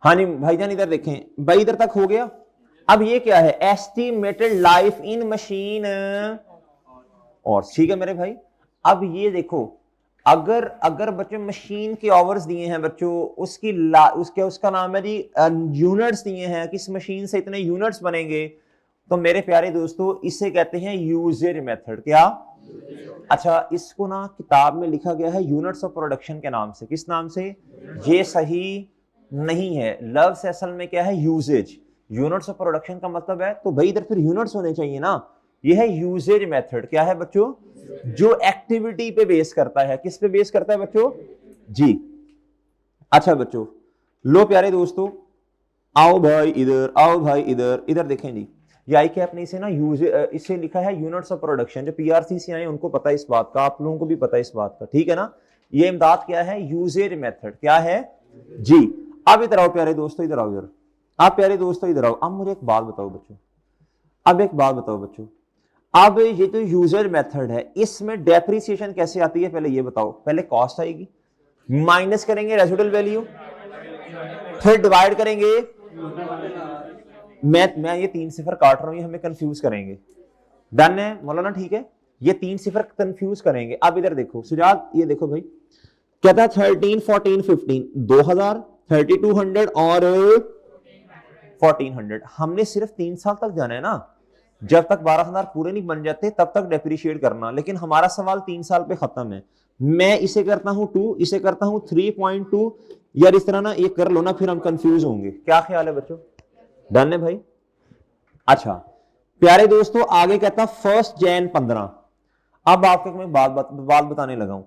हाँ जी भाईजान, इधर देखें भाई, इधर तक हो गया। अब ये क्या है, एस्टिमेटेड लाइफ इन मशीन और, ठीक है मेरे भाई। अब ये देखो, अगर अगर बच्चों मशीन के आवर्स दिए हैं बच्चों, उसका नाम है जी यूनिट्स दिए हैं, किस मशीन से इतने यूनिट्स बनेंगे, तो मेरे प्यारे दोस्तों इसे कहते हैं यूजेज मेथड। क्या? अच्छा, इसको ना किताब में लिखा गया है यूनिट्स ऑफ प्रोडक्शन के नाम से। किस नाम से? ये सही नहीं है। लफ्ज असल में क्या है? यूजेज। यूनिट्स ऑफ प्रोडक्शन का मतलब है, तो भाई इधर फिर यूनिट्स होने चाहिए ना। ये है यूजेज मेथड। क्या है बच्चों? जो एक्टिविटी पे बेस करता है। किस पे बेस करता है बच्चों? जी। अच्छा बच्चों, लो प्यारे दोस्तों, आओ भाई इधर, आओ भाई इधर। इधर देखें जी, ये आई कैप ने इसे ना यूज इसे लिखा है यूनिट्स ऑफ प्रोडक्शन। जो पीआरसी से आए उनको पता है इस बात का, आप लोगों को भी पता है इस बात का, ठीक है ना। ये इमदाद क्या है? Uses method. क्या है जी? अब इधर आओ प्यारे दोस्तों, इधर आओ इधर। आप प्यारे दोस्तों इधर आओ। अब मुझे एक बात बताओ बच्चों, अब एक बात बताओ बच्चों, अब ये जो यूजर मेथड है इसमें डेप्रिसिएशन कैसे आती है, पहले ये बताओ। पहले कॉस्ट आएगी, माइनस करेंगे रेसिडुअल वैल्यू, फिर डिवाइड करेंगे। मैं ये 3 सिफर काट रहा हूं, ये हमें कंफ्यूज करेंगे। डन है मौलाना? ठीक है, ये 3 सिफर कंफ्यूज करेंगे। अब इधर देखो सुजात, ये देखो भाई, कहता है 13, 14, 15, 2000, 3200 और 1400। हमने सिर्फ 3 साल तक जाना है ना, जब तक 12,000 पूरे नहीं बन जाते तब तक डेप्रिशिएट करना। लेकिन हमारा सवाल 3 साल पे खत्म है। मैं इसे करता हूं 2, इसे करता हूं 3.2, यार इस तरह ना ये कर लो ना, फिर हम कंफ्यूज होंगे। क्या ख्याल है बच्चों? डन है भाई? अच्छा प्यारे दोस्तों, आगे कहता 1 जैन 15। अब आपको मैं बात बताने लगा हूं,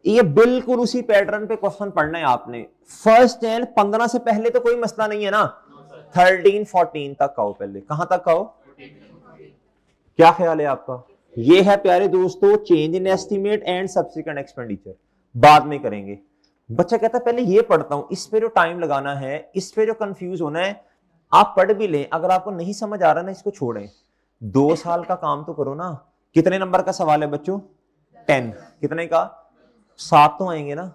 ये बिल्कुल उसी पैटर्न पे क्वेश्चन पढ़ना है आपने। 1 जैन 15 से पहले तो कोई मसला नहीं है ना, 13, 14 तक आओ। पहले कहां तक आओ? क्या ख्याल है आपका? ये है प्यारे दोस्तों change in estimate and subsequent expenditure, बाद में करेंगे। बच्चा कहता है पहले ये पढ़ता हूं, इस पे जो टाइम लगाना है, इस पे जो कंफ्यूज होना है, आप पढ़ भी लें। अगर आपको नहीं समझ आ रहा ना, इसको छोड़ें। 2 साल का काम तो करो ना। कितने नंबर का सवाल है बच्चों? 10। कितने का? 7 तो आएंगे ना।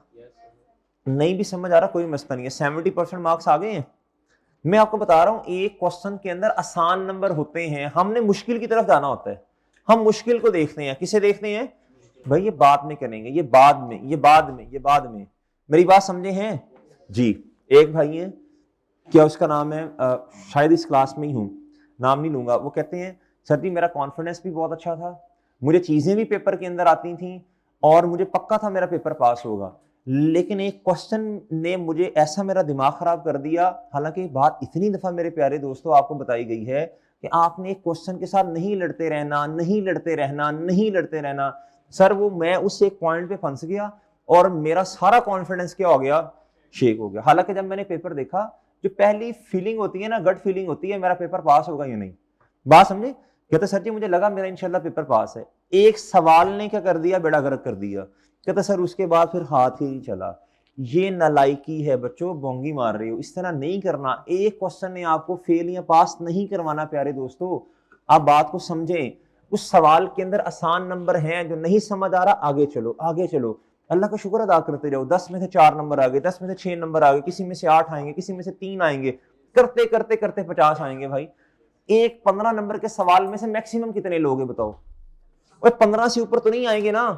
नहीं भी समझ आ रहा कोई मसला नहीं है, 70% मार्क्स आ गए हैं। मैं आपको बता रहा हूं, एक क्वेश्चन के अंदर आसान नंबर होते हैं, हमने मुश्किल की तरफ जाना होता है। हम मुश्किल को देखते हैं। किसे देखते हैं भाई? ये बाद में करेंगे, ये बाद में, ये बाद में, ये बाद में। मेरी बात समझे हैं जी? एक भाई है, क्या उसका नाम है, शायद इस क्लास में ही हूं, नाम नहीं लूंगा। वो कहते हैं सर जी मेरा कॉन्फिडेंस भी बहुत अच्छा था, मुझे चीजें भी पेपर के अंदर आती थी और मुझे पक्का था मेरा पेपर पास होगा, लेकिन एक क्वेश्चन ने मुझे ऐसा मेरा दिमाग खराब कर दिया। हालांकि बात इतनी दफा मेरे प्यारे दोस्तों आपको बताई गई है कि आपने एक क्वेश्चन के साथ नहीं लड़ते रहना, नहीं लड़ते रहना, नहीं लड़ते रहना। सर वो मैं उस एक पॉइंट पे फंस गया और मेरा सारा कॉन्फिडेंस क्या हो गया? शेक हो गया। हालांकि जब मैंने पेपर देखा, जो पहली फीलिंग होती है ना, गट फीलिंग होती है, मेरा पेपर पास होगा या नहीं। बात समझे? कहते सर जी मुझे लगा मेरा इंशाल्लाह पेपर पास है। एक सवाल ने क्या कर दिया? बेड़ा गर्क कर दिया। कहता सर उसके बाद फिर हाथ ही नहीं चला। ये नालायकी है बच्चों, बोंगी मार रही हो, इस तरह नहीं करना। एक क्वेश्चन ने आपको फेल या पास नहीं करवाना प्यारे दोस्तों। आप बात को समझें, उस सवाल के अंदर आसान नंबर हैं, जो नहीं समझ आ रहा आगे चलो, आगे चलो, अल्लाह का शुक्र अदा करते जाओ। 10 में से 4 नंबर आ गए, 10 में से 6 नंबर आ गए, किसी में से 8 आएंगे, किसी में से 3 आएंगे, करते करते करते 50 आएंगे भाई। एक 15 नंबर के सवाल में से मैक्सिमम कितने लोग हैं बताओ? और 15 से ऊपर तो नहीं आएंगे ना,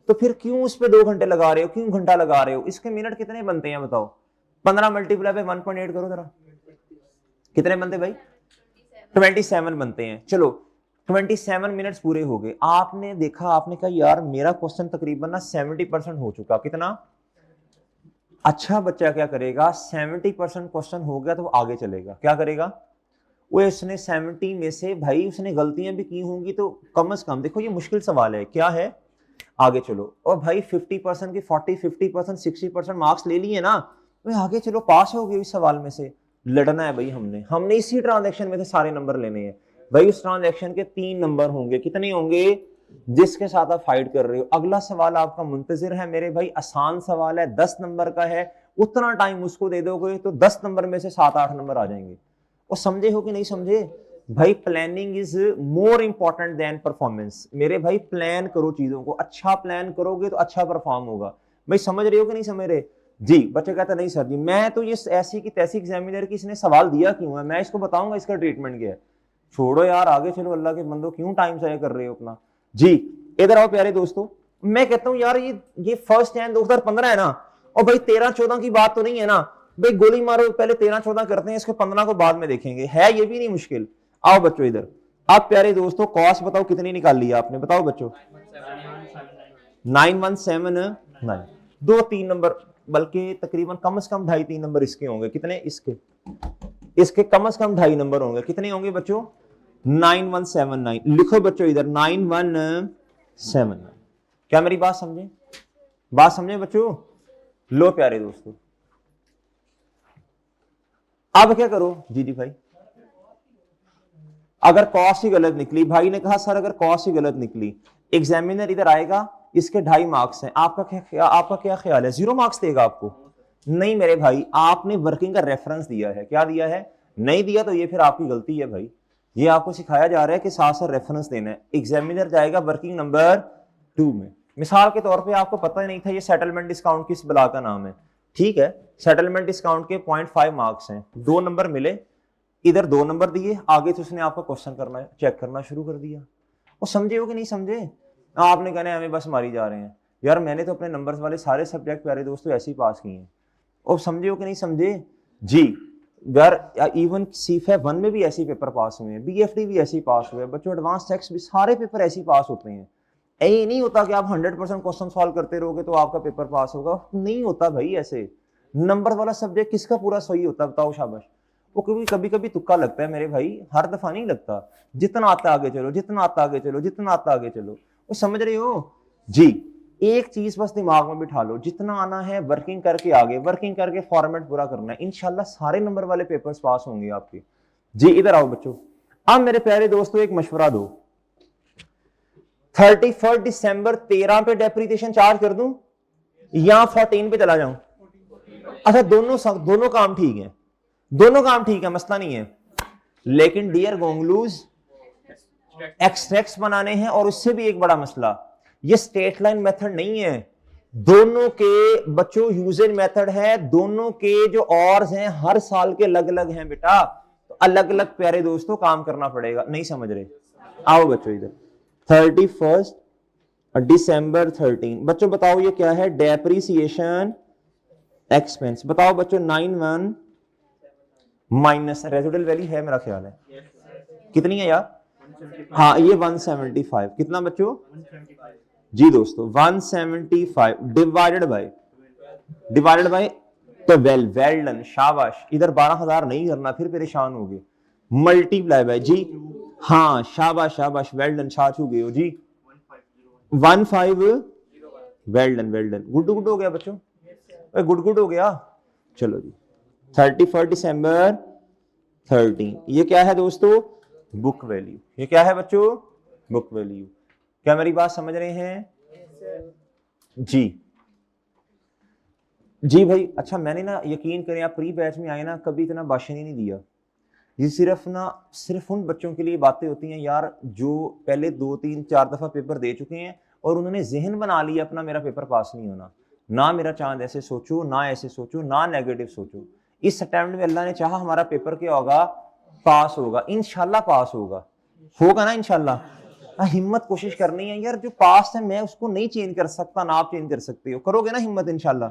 तो फिर क्यों उस पर 2 घंटे लगा रहे हो, क्यों घंटा लगा रहे हो? इसके मिनट कितने बनते हैं बताओ? 15 मल्टीप्लाई बाय 1.8 करो जरा, कितने बनते भाई? 27 बनते हैं। चलो 27 मिनट्स पूरे हो गए। आपने देखा, आपने कहा यार मेरा क्वेश्चन तकरीबन ना 70% हो चुका। कितना? अच्छा बच्चा क्या करेगा? 70% क्वेश्चन हो गया तो वो आगे चलेगा। क्या करेगा वो? इसने 70 में से भाई उसने गलतियां भी की होंगी तो कम से कम, देखो ये मुश्किल सवाल है, क्या है, आगे चलो। और भाई 50% की 40, 50%, 60% मार्क्स ले लिए ना, भाई आगे चलो, पास हो गए इस सवाल में से। लड़ना है भाई, हमने इसी ट्रांजैक्शन में से सारे नंबर लेने हैं भाई। उस ट्रांजैक्शन के 3 नंबर होंगे, कितने होंगे जिसके साथ आप फाइट कर रहे हो। अगला सवाल आपका मुंतजिर है मेरे भाई, आसान सवाल है, 10 नंबर का है। उतना टाइम उसको दे दोगे तो 10 नंबर में से 7-8 नंबर आ जाएंगे। और समझे हो कि नहीं समझे भाई? Planning is more important than performance. मेरे भाई प्लान करो चीजों को, अच्छा प्लान करोगे तो अच्छा परफॉर्म होगा। भाई समझ रहे हो कि नहीं समझ रहे? जी बच्चे कहते नहीं सर जी मैं तो ये ऐसी की तैसी एग्जामिनर की इसने सवाल दिया क्यों है, मैं इसको बताऊंगा इसका ट्रीटमेंट क्या है। छोड़ो यार आगे चलो, अल्लाह के बंदो क्यों टाइम जाया कर रहे हो अपना। जी इधर आओ प्यारे दोस्तों, मैं कहता हूं यार ये 1 जनवरी 2015 है ना, और भाई 13-14 की बात तो नहीं है ना भाई, गोली मारो पहले 13-14 करते हैं, इसको 15 को बाद में देखेंगे, है ये भी नहीं मुश्किल। आओ बच्चों इधर, आप प्यारे दोस्तों कॉस्ट बताओ कितनी निकाल लिया आपने, बताओ बच्चों। 9179, 2-3 नंबर, बल्कि तकरीबन कम से कम 2.5-3 नंबर इसके होंगे, कितने इसके कम से कम 2.5 नंबर होंगे, कितने होंगे बच्चों 9179, लिखो बच्चों इधर 9179। क्या मेरी बात समझे बच्चों। लो प्यारे दोस्तों अब क्या करो जी भाई, अगर कॉस्ट ही गलत निकली, भाई ने कहा सर अगर कॉस्ट ही गलत निकली, एग्जामिनर इधर आएगा, इसके 2.5 मार्क्स हैं, आपका क्या ख्याल है 0 मार्क्स देगा आपको। नहीं मेरे भाई, आपने वर्किंग का रेफरेंस दिया है, क्या दिया है, नहीं दिया तो ये फिर आपकी गलती है भाई, ये आपको सिखाया जा रहा है कि साथ साथ रेफरेंस देना है। एग्जामिनर जाएगा वर्किंग नंबर 2 में, मिसाल के तौर पे आपको पता ही नहीं था ये सेटलमेंट डिस्काउंट किस बला का नाम है, ठीक है, सेटलमेंट डिस्काउंट के 0.5 मार्क्स हैं, 2 नंबर मिले, इधर 2 नंबर दिए, आगे से उसने आपका क्वेश्चन करना चेक करना शुरू कर दिया। वो समझे हो कि नहीं समझे, आपने कहना है हमें बस मारी जा रहे हैं, यार मैंने तो अपने नंबर्स वाले सारे सब्जेक्ट प्यारे दोस्तों ऐसे ही पास किए हैं, और समझे हो कि नहीं समझे जी। यार इवन C-FAB 1 में भी ऐसे ही पेपर पास हुए हैं, BFD भी ऐसे ही पास हुए हैं बच्चों, एडवांस टेक्स्ट भी सारे पेपर ऐसे ही पास होते हैं। यही नहीं होता कि आप 100% क्वेश्चन सॉल्व करते रहोगे तो आपका पेपर पास होगा, नहीं होता भाई ऐसे। नंबर वाला सब्जेक्ट किसका पूरा सही होता बताओ, शाबाश। वो कभी कभी तुक्का लगता है मेरे भाई, हर दफा नहीं लगता, जितना आता आगे चलो, जितना आता आगे चलो, जितना आता आगे चलो, वो समझ रहे हो जी। एक चीज बस दिमाग में बिठा लो, जितना आना है वर्किंग करके आगे, वर्किंग करके फॉर्मेट पूरा करना है, इंशाल्लाह सारे नंबर वाले पेपर्स पास होंगे आपके। जी इधर आओ बच्चों, अब मेरे प्यारे दोस्तों एक मशवरा दो, 31 दिसंबर 13 पे डेप्रिसिएशन चार्ज कर दूं या 14 पे चला जाऊं। अच्छा दोनों काम ठीक है, दोनों काम ठीक है, मसला नहीं है, लेकिन डियर गोंगलूज एक्सट्रैक्ट्स बनाने हैं, और उससे भी एक बड़ा मसला, ये स्ट्रेट लाइन मेथड नहीं है, दोनों के बच्चों यूजेज मेथड है, दोनों के जो ऑर्स हैं हर साल के अलग अलग हैं बेटा, तो अलग अलग प्यारे दोस्तों काम करना पड़ेगा, नहीं समझ रहे। आओ बच्चों इधर 31 दिसंबर 13, बच्चों बताओ ये क्या है, डेप्रिसिएशन एक्सपेंस, बताओ बच्चों 91 माइनस रेजिडुअल वैल्यू है मेरा ख्याल है, कितनी है यार, हाँ ये 175, कितना बच्चों जी दोस्तों 175 डिवाइडेड बाय तो वेल डन, शाबाश, इधर 12,000 नहीं करना फिर परेशान होगे, मल्टीप्लाई बाय जी, हाँ शाबाश वेल डन, छा छू गए हो जी, 15 वेल डन, गुड हो गया बच्चों, गुड हो गया, चलो जी 31 दिसंबर 13, ये क्या है दोस्तों, बुक वैल्यू, ये क्या है बच्चों, बुक वैल्यू। क्या मेरी बात समझ रहे हैं जी भाई। अच्छा मैंने ना, यकीन करें आप प्री बैच में आए ना, कभी इतना भाषण ही नहीं दिया, ये सिर्फ उन बच्चों के लिए बातें होती हैं यार जो पहले 2-3-4 दफा पेपर दे चुके हैं और उन्होंने जहन बना लिया अपना मेरा पेपर पास नहीं होना, ना मेरा चांद ऐसे सोचो, ना ऐसे सोचो, ना नेगेटिव सोचो, इस अटेम्प्ट में अल्लाह ने चाहा हमारा पेपर क्या होगा, पास होगा, इंशाल्लाह पास होगा ना इंशाल्लाह। हिम्मत कोशिश करनी है यार, जो पास है मैं उसको नहीं चेंज कर सकता, ना आप चेंज कर सकते हो, करोगे ना हिम्मत इंशाल्लाह।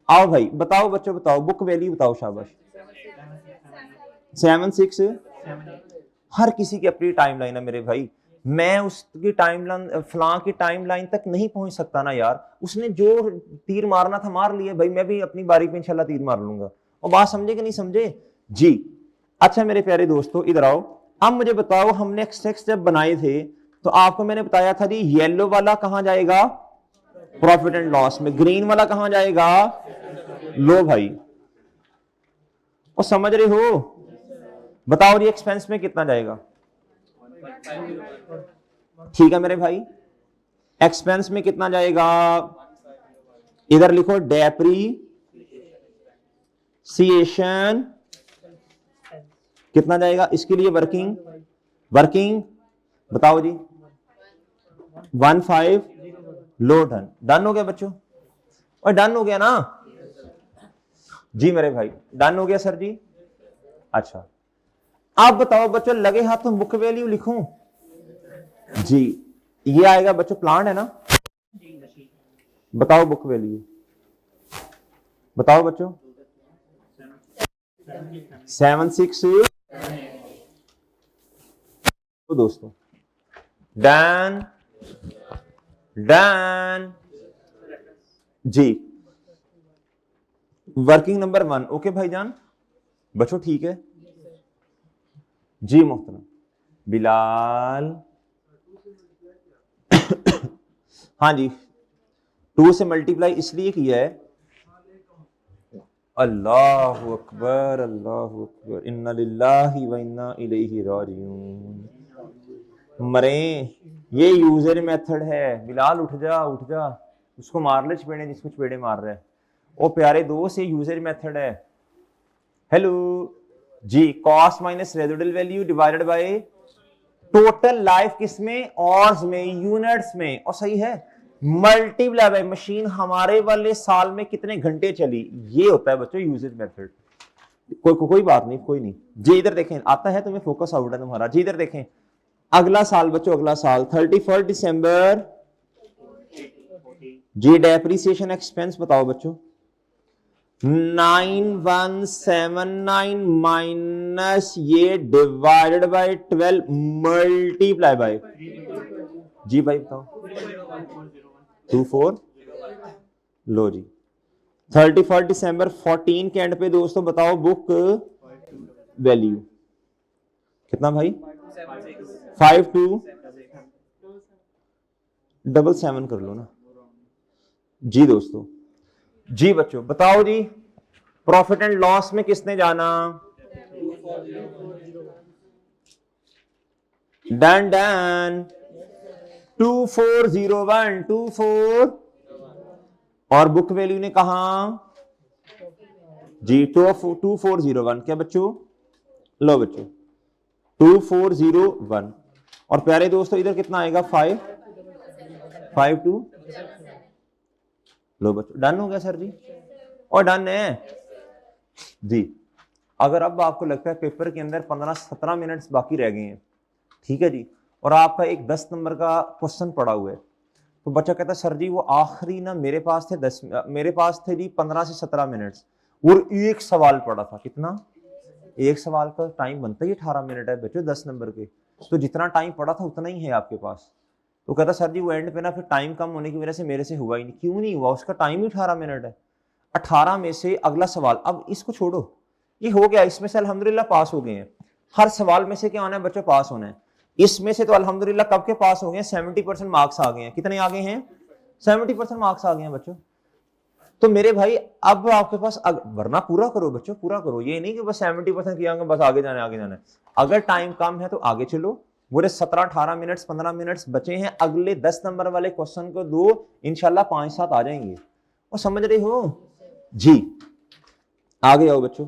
आओ भाई बताओ बच्चों, बताओ बुक वैल्यू बताओ, शाबाश 76, हर किसी की अपनी टाइमलाइन है मेरे भाई, मैं उसकी टाइमलाइन फलां की टाइमलाइन तक नहीं पहुंच सकता ना यार, उसने जो तीर मारना था मार लिया भाई, मैं भी अपनी बारी पे इंशाल्लाह तीर मार लूंगा। और बात समझे कि नहीं समझे जी। अच्छा मेरे प्यारे दोस्तों इधर आओ, अब मुझे बताओ, हमने एक्सट्रैक्ट्स जब बनाए थे तो आपको मैंने बताया था जी, येलो वाला कहां जाएगा, प्रॉफिट एंड लॉस में, ग्रीन वाला कहां जाएगा, लो भाई और समझ रहे हो, बताओ जी एक्सपेंस में कितना जाएगा, ठीक है मेरे भाई, एक्सपेंस में कितना जाएगा, इधर लिखो डेप्रीसिएशन कितना जाएगा, इसके लिए वर्किंग बताओ जी 15, लो डन हो गया बच्चों, और डन हो गया ना जी मेरे भाई डन हो गया सर जी। अच्छा अब बताओ बच्चों, लगे हाथों बुक वैल्यू लिखूं जी, ये आएगा बच्चों प्लांट है ना, बताओ बुक वैल्यू बताओ बच्चों। 76 तो दोस्तों डन डन जी। वर्किंग नंबर 1 ओके भाईजान, बच्चों ठीक है जी मोहतरम बिलाल। हाँ जी 2 से मल्टीप्लाई इसलिए किया है, अल्लाह अकबर अल्लाह अकबर, इन्ना लिल्लाहि व इन्ना इलैहि राजिऊन। मरे ये यूजर मेथड है, बिलाल उठ जा उठ जा, उसको मार ले चपेड़े जिसको चपेड़े मार रहा है। ओ प्यारे दोस्त ये यूजर मेथड है। हेलो जी, cost minus residual value divided by total life किसमें, ऑर्स में, यूनिट्स में, और सही है मल्टीप्लाई बाय मशीन हमारे वाले साल में कितने घंटे चली, ये होता है बच्चों यूजेज मेथड। कोई बात नहीं, कोई नहीं जी। इधर देखें, आता है तुम्हें, फोकस आउट है तुम्हारा जी। इधर देखें अगला साल बच्चों, अगला साल 31 दिसंबर जी। डेप्रिसिएशन एक्सपेंस बताओ बच्चों, 9179 माइनस ये डिवाइडेड बाय 12 मल्टीप्लाई बाय जी भाई बताओ 24 लो जी। 31 दिसंबर 14 के एंड पे दोस्तों बताओ बुक वैल्यू कितना भाई, 5277 कर लो ना जी दोस्तों। जी बच्चों बताओ जी, प्रॉफिट एंड लॉस में किसने जाना, डन डन 2401 24, और बुक वैल्यू ने कहा जी 2401 क्या बच्चों, लो बच्चों 2401, और प्यारे दोस्तों इधर कितना आएगा 552 लो बच्चों डन हो गया सर जी, और डन है जी। अगर अब आपको लगता है पेपर के अंदर 15-17 मिनट्स बाकी रह गए हैं, ठीक है जी, और आपका एक 10 नंबर का क्वेश्चन पड़ा हुआ है, तो बच्चा कहता है सर जी वो आखिरी ना मेरे पास थे 10, मेरे पास थे जी 15 से 17 मिनट्स और एक सवाल पड़ा था, कितना, एक सवाल का टाइम बनता ही 18 मिनट है बच्चों 10 नंबर के, तो जितना टाइम पड़ा था उतना ही है आपके पास। तो कहता सर जी वो एंड पे ना फिर टाइम कम होने की वजह से मेरे से हुआ ही नहीं, क्यों नहीं हुआ, उसका टाइम ही 18 मिनट है। 18 में से अगला सवाल, अब इसको छोड़ो, ये हो गया, इसमें से अल्हम्दुलिल्लाह पास हो गए हैं। हर सवाल में से क्या होना है बच्चों, पास होना है। इसमें से तो अल्हम्दुलिल्लाह कब के पास हो गए हैं, 70% मार्क्स आ गए हैं। कितने आ गए हैं, 70% मार्क्स आ गए हैं बच्चों। तो मेरे भाई अब आपके पास वरना पूरा करो बच्चों, पूरा करो, ये नहीं कि बस 70% किया बस आगे जाना है आगे जाना है। अगर टाइम कम है तो आगे चलो, पूरे 17-18 मिनट्स 15 मिनट्स बचे हैं, अगले 10 नंबर वाले क्वेश्चन को दो, इंशाल्लाह 5-7 आ जाएंगे। और समझ रहे हो जी, आगे आओ बच्चों।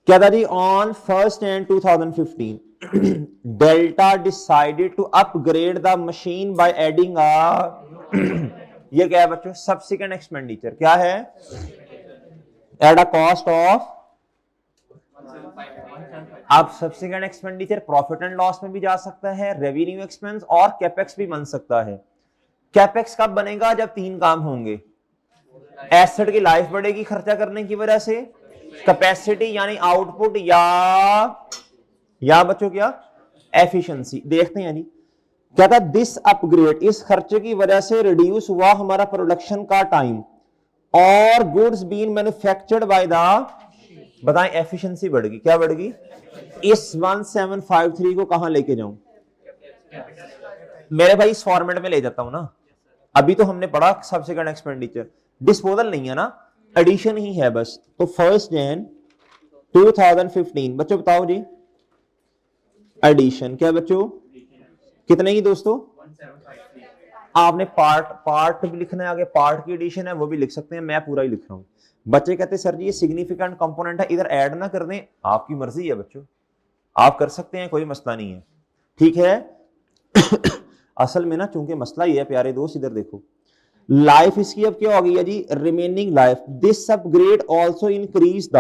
क्या था जी, on 1 Jan 2015 Delta decided to upgrade the machine by adding ये क्या है बच्चों, सब्सिक्वेंट एक्सपेंडिचर, क्या है, एट अ कॉस्ट ऑफ, अब subsequent expenditure profit and loss में भी जा सकता है, रेवेन्यू एक्सपेंस और कैपेक्स भी बन सकता है। कैपेक्स कब बनेगा, जब 3 काम होंगे, एसेट की लाइफ बढ़ेगी खर्चा करने की वजह से, कैपेसिटी यानी आउटपुट, या बच्चों क्या, एफिशिएंसी। देखते हैं जी क्या था, दिस अपग्रेड, इस खर्चे की वजह से रिड्यूस हुआ हमारा प्रोडक्शन का टाइम, और goods been manufactured by the, बताएं एफिशिएंसी बढ़ गई, क्या बढ़ गई, इस 1753 को कहां लेके जाऊं मेरे भाई, इस फॉर्मेट में ले जाता हूं ना। अभी तो हमने पढ़ा सब्सिक्वेंट एक्सपेंडिचर, डिस्पोजल नहीं है ना, एडिशन ही है बस। तो 1 Jan 2015 बच्चों बताओ जी, एडिशन क्या बच्चों, कितने की दोस्तों, आपने पार्ट भी लिखना है, आगे पार्ट की एडिशन है वो भी लिख सकते हैं, मैं पूरा ही लिख रहा हूं। बच्चे कहते हैं सर जी ये सिग्निफिकेंट कंपोनेंट है, इधर ऐड ना कर दें, आपकी मर्जी है बच्चों, आप कर सकते हैं, कोई मसला नहीं है, ठीक है। असल में ना चूंकि मसला ये है प्यारे दोस्त, इधर देखो, लाइफ इसकी अब क्या हो गई है जी, remaining life. This upgrade also increase the,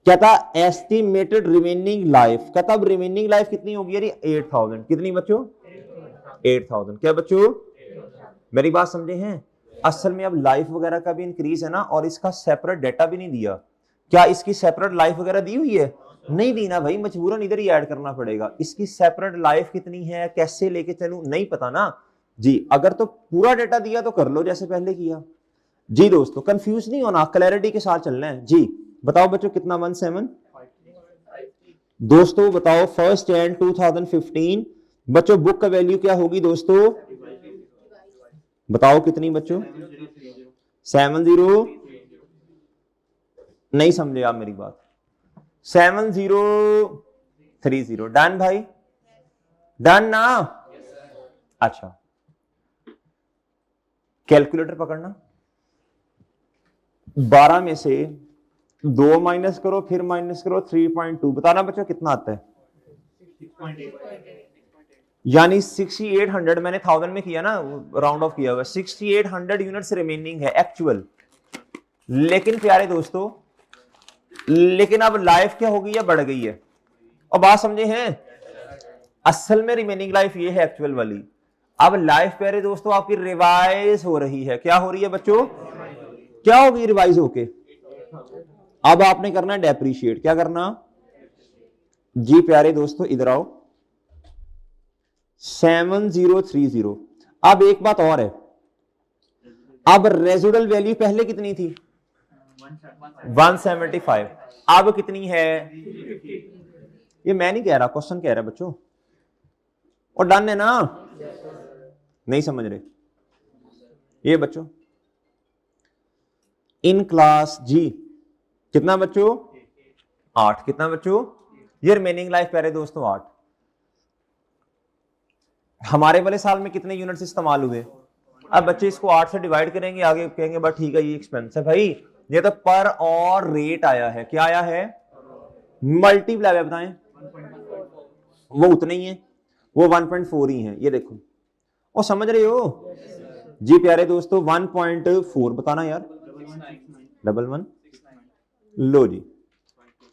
क्या था, एस्टिमेटेड रिमेनिंग लाइफ। क्या था, रिमेनिंग लाइफ कितनी होगी यार, 8000। कितनी बच्चों, 8000। क्या बच्चों, मेरी बात समझे हैं। असल में अब लाइफ वगैरह का भी इंक्रीज है ना, और इसका सेपरेट डेटा भी नहीं दिया। क्या इसकी सेपरेट लाइफ वगैरह दी हुई है, नहीं दी ना भाई, मजबूरन इधर ही ऐड करना पड़ेगा। इसकी सेपरेट लाइफ कितनी है, कैसे लेके चलूं, नहीं पता ना जी। अगर तो पूरा डेटा दिया तो कर लो जैसे पहले किया जी। दोस्तों कंफ्यूज नहीं होना, क्लैरिटी के साथ चलना है जी। बताओ बच्चों कितना, 17। दोस्तों बताओ 1 Jan 2015 बच्चों बुक का वैल्यू क्या होगी दोस्तों, बताओ कितनी बच्चों, 70। नहीं समझे आप मेरी बात, 7030। डन भाई, डन ना। अच्छा कैलकुलेटर पकड़ना, 12 में से 2 माइनस करो, फिर माइनस करो 3.2, बताना बच्चों कितना आता है। यानी 6800, मैंने 1000 में किया ना, राउंड ऑफ किया हुआ, 6800 यूनिट्स रिमेनिंग है एक्चुअल। लेकिन प्यारे दोस्तों, लेकिन अब लाइफ क्या हो गई है, बढ़ गई है। और बात समझे हैं, असल में रिमेनिंग लाइफ ये है एक्चुअल वाली। अब लाइफ प्यारे दोस्तों आपकी रिवाइज हो रही है। क्या हो रही है बच्चों, क्या होगी रिवाइज होके। अब आपने करना है डेप्रीशिएट। क्या करना जी प्यारे दोस्तों, इधर आओ, 7030। अब एक बात और है, अब रेजिडुअल वैल्यू पहले कितनी थी, 175, अब कितनी है, ये मैं नहीं कह रहा, क्वेश्चन कह रहा है बच्चों। और डन है ना, नहीं समझ रहे ये बच्चों। इन क्लास जी कितना बच्चों, 8। कितना बच्चों, ये रिमेनिंग लाइफ प्यारे दोस्तों 8। हमारे वाले साल में कितने यूनिट्स इस्तेमाल हुए। अब बच्चे इसको 8 से डिवाइड करेंगे, आगे कहेंगे बस ठीक है ये एक्सपेंस है भाई, ये तो पर और रेट आया है। क्या आया है, मल्टीप्लाई, बताएं वो उतने ही है, वो 1.4 ही है। ये देखो, और समझ रहे हो जी प्यारे दोस्तों, 1.4 बताना यार, 11 लो जी,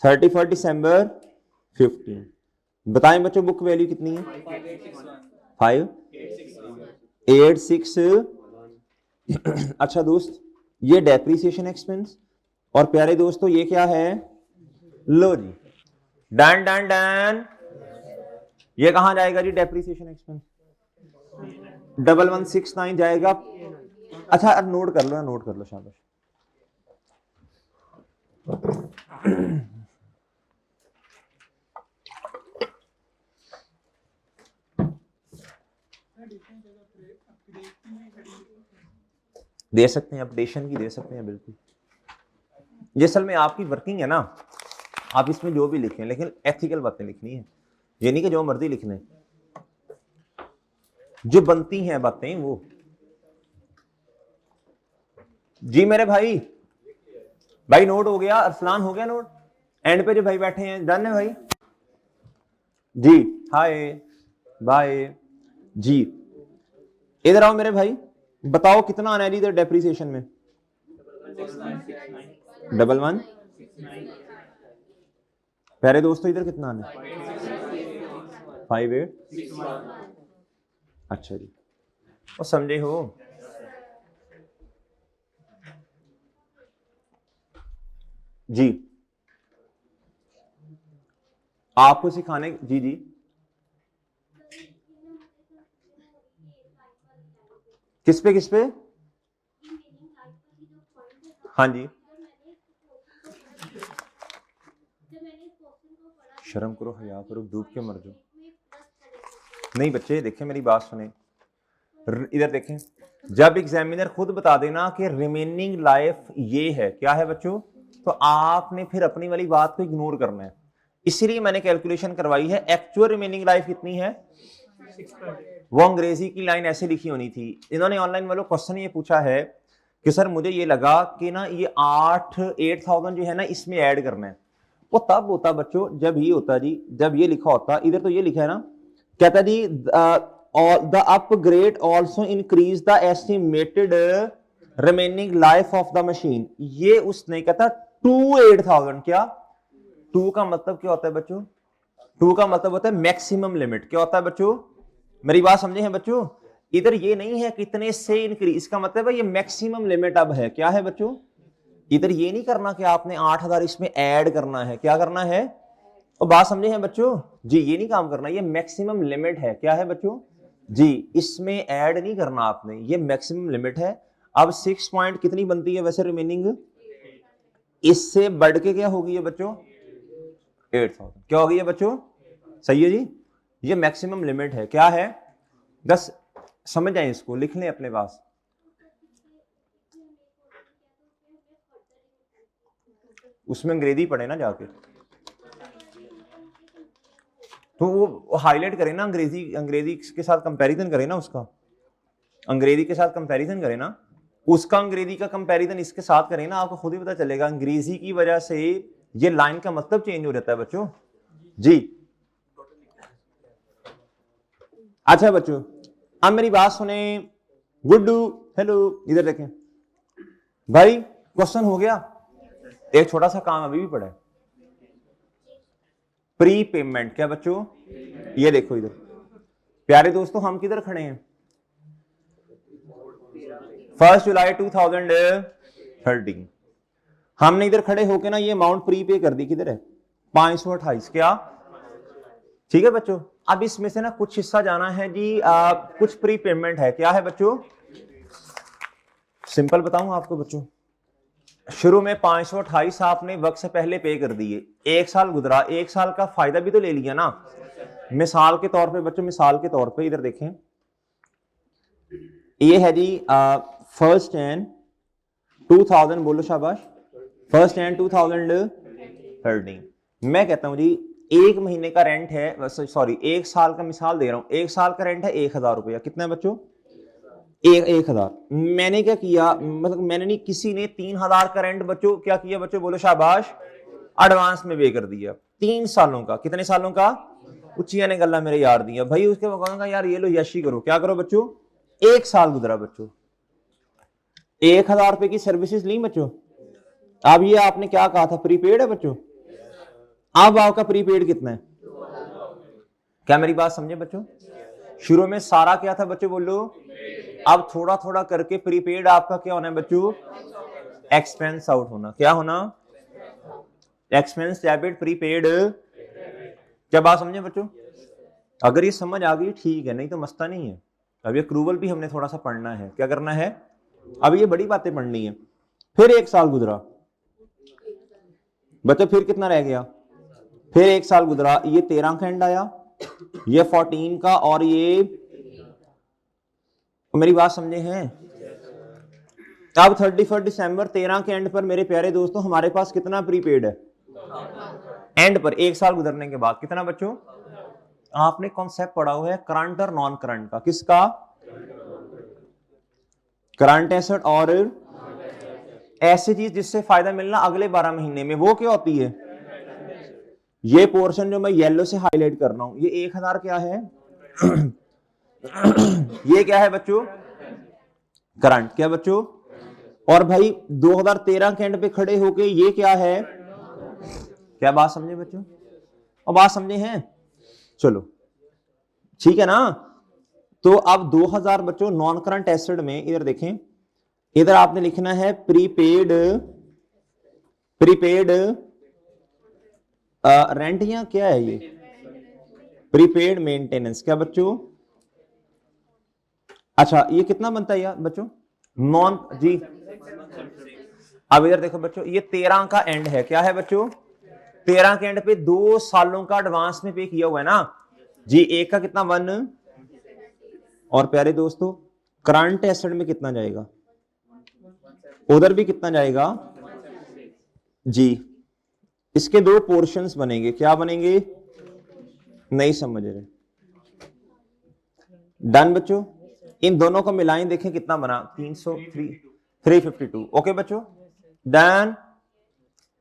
31 दिसंबर 15। बताएं बच्चों बुक वैल्यू कितनी है, 586। अच्छा दोस्त, ये डेप्रीसिएशन एक्सपेंस, और प्यारे दोस्तों ये क्या है, लो जी, डन डन डन। ये कहां जाएगा जी डेप्रीसिएशन एक्सपेंस, 1169 जाएगा। अच्छा नोट कर लो, नोट कर लो, शाबाश। दे सकते हैं, अपडेशन की दे सकते हैं बिल्कुल। ये असल में आपकी वर्किंग है ना, आप इसमें जो भी लिखें, लेकिन एथिकल बातें लिखनी है, ये नहीं कि जो मर्जी लिखने, जो बनती हैं बातें वो। जी मेरे भाई, भाई नोट हो गया, अरसलान हो गया नोट, एंड पे जो भाई बैठे हैं डन है भाई जी। हाय बाय जी, इधर आओ मेरे भाई, बताओ कितना आना है इधर डेप्रीसिएशन में, 11 प्यारे दोस्तों इधर कितना आना है, 58। अच्छा जी, और समझे हो जी, आपको सिखाने जी जी किस पे, किस पे, हाँ जी, शर्म करो, हया करो, डूब के मर जाओ। नहीं बच्चे देखें मेरी बात सुने, इधर देखें, जब एग्जामिनर खुद बता देना कि रिमेनिंग लाइफ ये है, क्या है बच्चों, तो आपने फिर अपनी वाली बात को इग्नोर करना है। इसीलिए मैंने कैलकुलेशन करवाई है। एक्चुअल रिमेनिंग लाइफ कितनी है, वो अंग्रेजी की लाइन ऐसे लिखी होनी थी। इन्होंने ऑनलाइन वालों क्वेश्चन ये पूछा है कि सर मुझे ये लगा कि ना ये 8000 जो है ना इसमें ऐड करना है। वो तब होता बच्चों जब ये होता जी, जब ये लिखा होता, इधर तो ये लिखा है ना, कहता जी और the upgrade also increase the estimated remaining life of the machine. ये उसने कहता टू 8000, क्या टू का मतलब क्या होता है बच्चों? टू का मतलब होता है मैक्सिमम लिमिट। क्या होता है बच्चों? मेरी बात समझे हैं बच्चों? इधर ये नहीं है कितने से इंक्रीज, इसका मतलब है ये मैक्सिमम लिमिट अब है। क्या है बच्चों? इधर ये नहीं करना कि आपने 8000 इसमें ऐड करना है। क्या करना है? और बात समझे हैं बच्चों जी? ये नहीं काम करना, ये मैक्सिमम लिमिट है। क्या है बच्चों जी? इसमें ऐड नहीं करना आपने, ये मैक्सिमम लिमिट है। अब 6 पॉइंट कितनी बनती है वैसे रिमेनिंग? इससे बढ़ के क्या होगी ये बच्चों? 8000। क्या होगी ये बच्चों? सही है जी, ये मैक्सिमम लिमिट है। क्या है? बस समझ जाए इसको, लिख लें अपने पास। उसमें अंग्रेजी पढ़े ना जाके, तो वो हाईलाइट करें ना, अंग्रेजी के साथ कंपैरिजन करें ना, उसका अंग्रेजी के साथ कंपैरिजन करें ना, उसका अंग्रेजी का कंपैरिजन इसके साथ करें ना, आपको खुद ही पता चलेगा। अंग्रेजी की वजह से ये लाइन का मतलब चेंज हो जाता है बच्चों जी। अच्छा बच्चों, अब मेरी बात सुने। गुड्डू, हेलो, इधर देखें भाई, क्वेश्चन हो गया। एक छोटा सा काम अभी भी पड़ा है, प्री पेमेंट। क्या बच्चों? ये देखो इधर प्यारे दोस्तों, हम किधर खड़े हैं? 1 जुलाई 2013। हमने इधर खड़े होके ना ये अमाउंट प्री पे कर दी। किधर है? 528। क्या? ठीक है बच्चों, अब इसमें से ना कुछ हिस्सा जाना है जी, कुछ प्री पेमेंट है। क्या है बच्चों? सिंपल बताऊं आपको बच्चों, शुरू में 528 आपने वक्त से पहले पे कर दिए, एक साल गुजरा, एक साल का फायदा भी तो ले लिया ना। मिसाल के तौर पे बच्चों, मिसाल के तौर पे इधर देखें, ये है जी 1 एंड 2000, बोलो शाबाश, 1 एंड 2013। मैं कहता हूं जी एक महीने का रेंट है, सॉरी एक साल का मिसाल दे रहा हूं, एक साल का रेंट है 1000 रुपया। कितना है बच्चों? 1000। मैंने क्या किया, मतलब मैंने नहीं, किसी ने 3000 का रेंट बच्चों क्या किया बच्चों, बोलो शाबाश, एडवांस में पे कर दिया 3 सालों का। कितने सालों का? उचिया ने गल्ला मेरे यार दिया भाई, उसके कहूंगा यार ये लो यशी करो। क्या करो बच्चों? एक साल गुजरा बच्चों, 1000 रुपए की सर्विसेज ली बच्चों। अब ये आपने क्या कहा था, प्रीपेड है बच्चों। अब आपका प्रीपेड कितना है? क्या मेरी बात समझे बच्चों? शुरू में सारा क्या था बच्चों, बोलो। अब थोड़ा थोड़ा करके प्रीपेड आपका क्या होना है बच्चों? एक्सपेंस आउट होना। क्या होना? Expense debit prepaid. क्या बात समझे बच्चों? अगर ये समझ आ गई ठीक है, नहीं तो मस्ता नहीं है। अब ये क्रूवल भी हमने थोड़ा सा पढ़ना है। क्या करना है? अब ये बड़ी बातें पढ़नी है। फिर एक साल गुजरा बच्चों, फिर कितना रह गया? फिर एक साल गुजरा, ये 13 का एंड आया, ये 14 का, और ये, मेरी बात समझे हैं? अब 31 दिसंबर 13 के एंड पर मेरे प्यारे दोस्तों हमारे पास कितना प्रीपेड है? एंड पर एक साल गुजरने के बाद कितना बच्चों? आपने कॉन्सेप्ट पढ़ा हुआ है करंट और नॉन करंट का। किसका? करंट एसेट और ऐसी चीज जिससे फायदा मिलना अगले 12 महीने में, वो क्या होती है? ये पोर्शन जो मैं येलो से हाईलाइट कर रहा हूं, ये 1000 क्या है? ये क्या है बच्चों? करंट। क्या बच्चों? और भाई 2013 के एंड पे खड़े होके ये क्या है? क्या बात समझे बच्चों? अब बात समझे हैं? चलो ठीक है ना। तो अब 2000 बच्चों नॉन करंट एसेट में, इधर देखें, इधर आपने लिखना है प्रीपेड, प्रीपेड रेंट, या क्या है ये? Prepaid maintenance. क्या बच्चों? अच्छा ये कितना बनता है यार बच्चों? नॉन जी, अब इधर देखो बच्चों, ये 13 का एंड है। क्या है बच्चों? 13 के एंड पे 2 सालों का एडवांस में पे किया हुआ है ना जी। एक का कितना 1, और प्यारे दोस्तों करंट एसेट में कितना जाएगा? उधर भी कितना जाएगा जी? इसके 2 पोर्शंस बनेंगे। क्या बनेंगे? नहीं समझ रहे? डन बच्चों, इन दोनों को मिलाएं, देखें कितना बना, 352। ओके बच्चों, डन।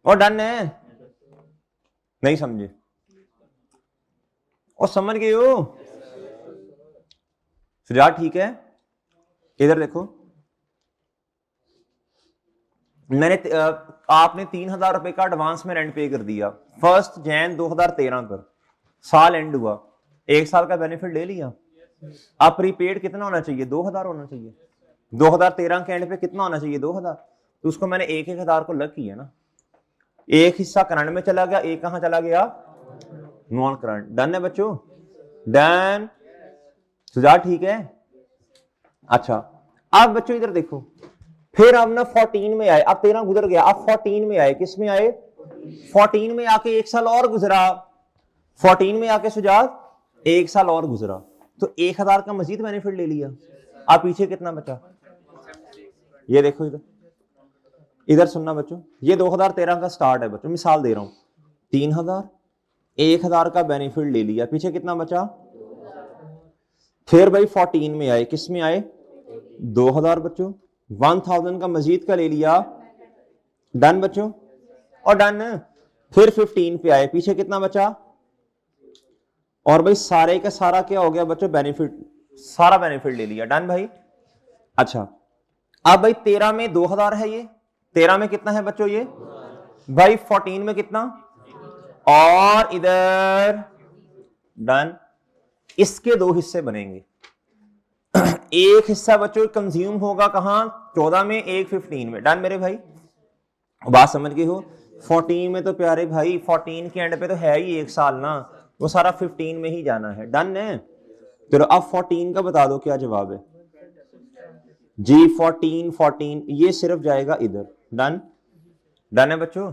और डन है? नहीं समझे? और समझ गए हो? सुजात ठीक है? इधर देखो, मैंने आपने 3,000 रुपए का एडवांस में रेंट पे कर दिया 1 जनवरी 2013 पर, साल एंड हुआ, 1 साल का बेनिफिट ले लिया। अब प्रीपेड कितना होना चाहिए? 2,000 होना चाहिए। 2013 के एंड पे कितना होना चाहिए? 2,000। तो उसको मैंने 1,000 को लग किया ना, एक हिस्सा करंट में चला गया, एक कहां चला गया? Non current. डन है बच्चों? डन। सुजात ठीक है? अच्छा, अब बच्चों इधर देखो, फिर अब ना 14 में आए, अब 13 गुजर गया, अब 14 में आए। किस में आए? 14 में आके 1 साल और गुजरा, 14 में आके सुजात 1 साल और गुजरा, तो 1,000 का मजीद बेनिफिट ले लिया। अब पीछे कितना बचा? ये देखो इधर, इधर सुनना बच्चों, ये 2013 का स्टार्ट है बच्चों, मिसाल दे रहा हूं, 3,000, 1,000 का बेनिफिट ले लिया, पीछे कितना बचा? फिर भाई 14 में आए, किस में आए? 2,000 बच्चों, 1,000 का मजीद का ले लिया। डन बच्चों? और डन। फिर 15 पे आए, पीछे कितना बचा? और भाई सारे का सारा क्या हो गया बच्चों? बेनिफिट, सारा बेनिफिट ले लिया। डन भाई? अच्छा, अब भाई 13 में 2,000 है, ये 13 में कितना है बच्चों? ये भाई 14 में कितना? और इधर डन। इसके दो हिस्से बनेंगे, एक हिस्सा बच्चों कंज्यूम होगा कहां? 14 में, एक 15 में। डन मेरे भाई? बात समझ गए हो? 14 में तो प्यारे भाई 14 के एंड पे तो है ही 1 साल ना, वो सारा 15 में ही जाना है। डन है? तो अब 14 का बता दो क्या जवाब है जी? 14 ये सिर्फ जाएगा इधर। डन? डन है बच्चों?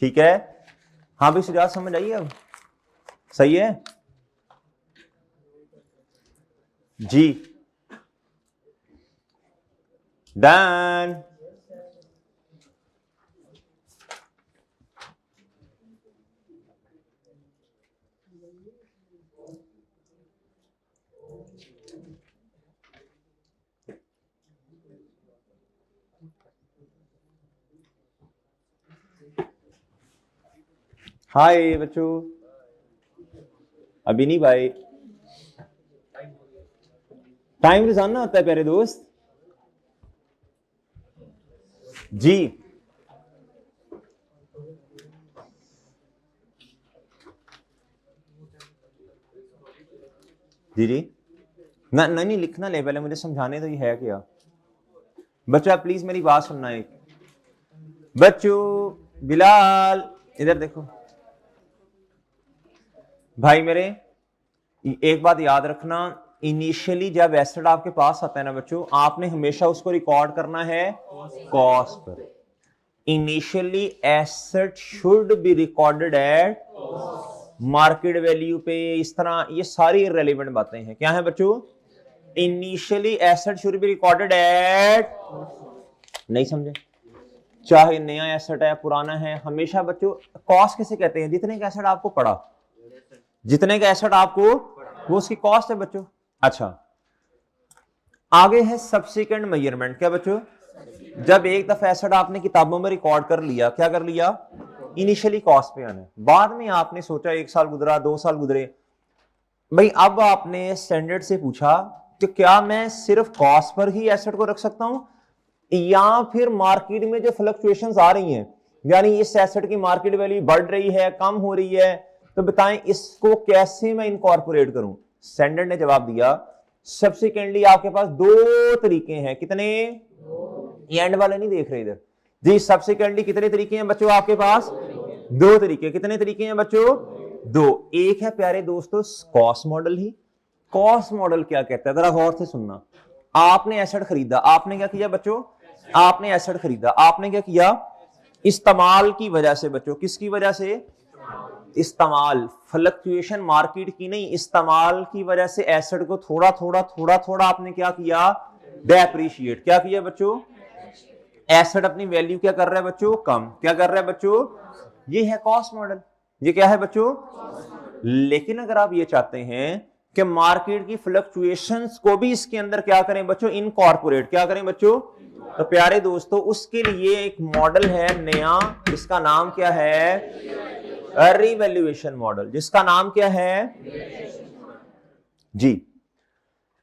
ठीक है? हाँ भाई सुजात समझ आइए अब? सही है जी? डन। हाय बच्चों, अभी नहीं भाई, टाइम रोजाना होता है प्यारे दोस्त जी। जी जी ना, नहीं लिखना ले, पहले मुझे समझाने तो ये है क्या। बच्चों आप प्लीज मेरी बात सुनना एक। बच्चों बिलाल इधर देखो, भाई मेरे एक बात याद रखना, इनिशियली जब एसेट आपके पास आता है ना बच्चों, आपने हमेशा उसको रिकॉर्ड करना है cost per. Initially asset should be recorded eight market value पे, इस तरह ये सारी इररिलेवेंट बातें हैं। क्या है बच्चों? Initially asset should be recorded eight, नहीं समझे? चाहे नया एसेट है पुराना है, हमेशा बच्चों कॉस्ट किसे कहते हैं? जितने का एसेट आपको पड़ा, जितने का एसेट आपको, वो उसकी कॉस्ट है बच्चों। अच्छा, आगे है सब्सिक्वेंट मेजरमेंट। क्या बच्चों? जब एक दफा एसेट आपने किताबों में रिकॉर्ड कर लिया, क्या कर लिया? इनिशियली कॉस्ट पे आना है। बाद में आपने सोचा 1 साल गुजरा, 2 साल गुजरे, भाई अब आपने स्टैंडर्ड से पूछा कि क्या मैं सिर्फ कॉस्ट पर ही एसेट को रख सकता हूं, या फिर मार्केट में जो फ्लक्चुएशंस आ रही हैं, यानी इस एसेट की मार्केट वैल्यू बढ़ रही है, कम हो रही है, तो बताएं इसको कैसे मैं इनकॉर्पोरेट करूं। स्टैंडर्ड ने जवाब दिया, सब्सिक्वेंटली आपके पास 2 तरीके हैं। कितने? ये एंड वाले नहीं देख रहे इधर जी। सब्सिक्वेंटली कितने तरीके हैं बच्चों आपके पास? 2 तरीके। कितने तरीके हैं बच्चों? 2। एक है प्यारे दोस्तों कॉस्ट मॉडल ही। कॉस्ट मॉडल क्या कहता है, जरा गौर से सुनना। आपने एसेट खरीदा, आपने क्या किया बच्चों? आपने एसेट खरीदा, आपने क्या किया? इस्तेमाल की वजह से बच्चों, किसकी वजह से? इस्तेमाल, फ्लक्चुएशन मार्केट की नहीं, इस्तेमाल की वजह से एसेट को थोड़ा थोड़ा थोड़ा थोड़ा आपने क्या किया? डेप्रिशिएट। क्या किया बच्चों? एसेट अपनी वैल्यू क्या कर रहा है बच्चों? कम। क्या कर रहा है बच्चों? ये है कॉस्ट मॉडल। ये क्या है बच्चों? लेकिन अगर आप ये चाहते हैं कि मार्केट की फ्लक्चुएशंस को भी इसके अंदर क्या करें बच्चों? इनकॉर्पोरेट। क्या करें बच्चों? तो प्यारे दोस्तों उसके लिए एक मॉडल है नया, जिसका नाम क्या है? Revaluation model. जिसका नाम क्या है जी?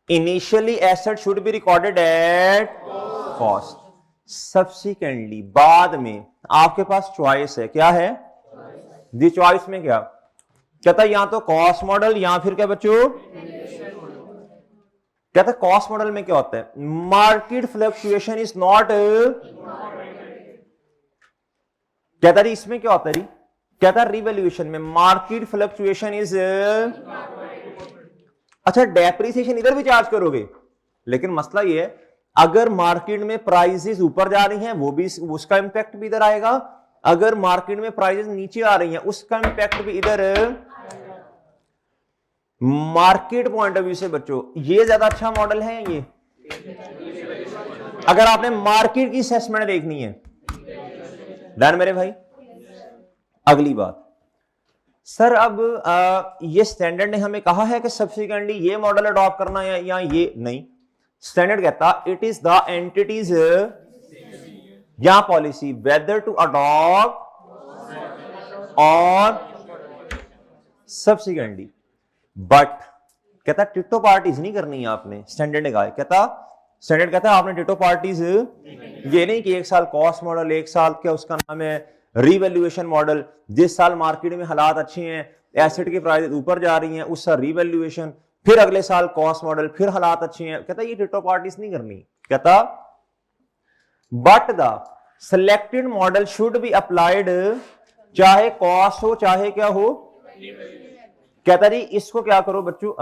Initially asset should be recorded at cost, subsequently बाद में आपके पास चॉइस है, क्या है दी चॉइस में क्या कहता है, या तो कॉस्ट मॉडल या फिर क्या बच्चों, कहता है कॉस्ट मॉडल में क्या होता है, मार्केट फ्लक्चुएशन इज नॉट, कहता है इसमें क्या होता है, कहता है रिवैल्यूएशन में मार्केट फ्लक्चुएशन इज, अच्छा डेप्रिसिएशन इधर भी चार्ज करोगे, लेकिन मसला ये है अगर मार्केट में प्राइसेस ऊपर जा रही हैं वो भी, उसका इंपैक्ट भी इधर आएगा, अगर मार्केट में प्राइसेस नीचे आ रही हैं उसका इंपैक्ट भी इधर। मार्केट पॉइंट ऑफ व्यू से बच्चों ये ज्यादा अच्छा मॉडल है ये, अगर आपने मार्केट की असेसमेंट देखनी है। डन मेरे भाई। अगली बात सर, अब ये स्टैंडर्ड ने हमें कहा है कि सब्सिक्वेंटली ये मॉडल अडॉप्ट करना है या ये नहीं, स्टैंडर्ड कहता इट इज द एंटिटीज या पॉलिसी वेदर टू अडॉप्ट और सब्सिक्वेंटली, बट कहता टिटो पार्टीज नहीं करनी है आपने, स्टैंडर्ड ने कहा, कहता स्टैंडर्ड कहता है आपने टिटो पार्टीज ये नहीं कि एक साल कॉस्ट मॉडल, एक साल क्या उसका नाम है रिवैल्यूएशन मॉडल, जिस साल मार्केट में हालात अच्छे हैं एसेट की प्राइस ऊपर जा रही हैं उस साल रिवैल्यूएशन, फिर अगले साल कॉस्ट मॉडल, फिर हालात अच्छे हैं, कहता ये टिटो पार्टीज नहीं करनी, कहता but the selected model should be applied, चाहे कॉस्ट हो चाहे क्या हो, कहता जी इसको क्या करो बच्चों,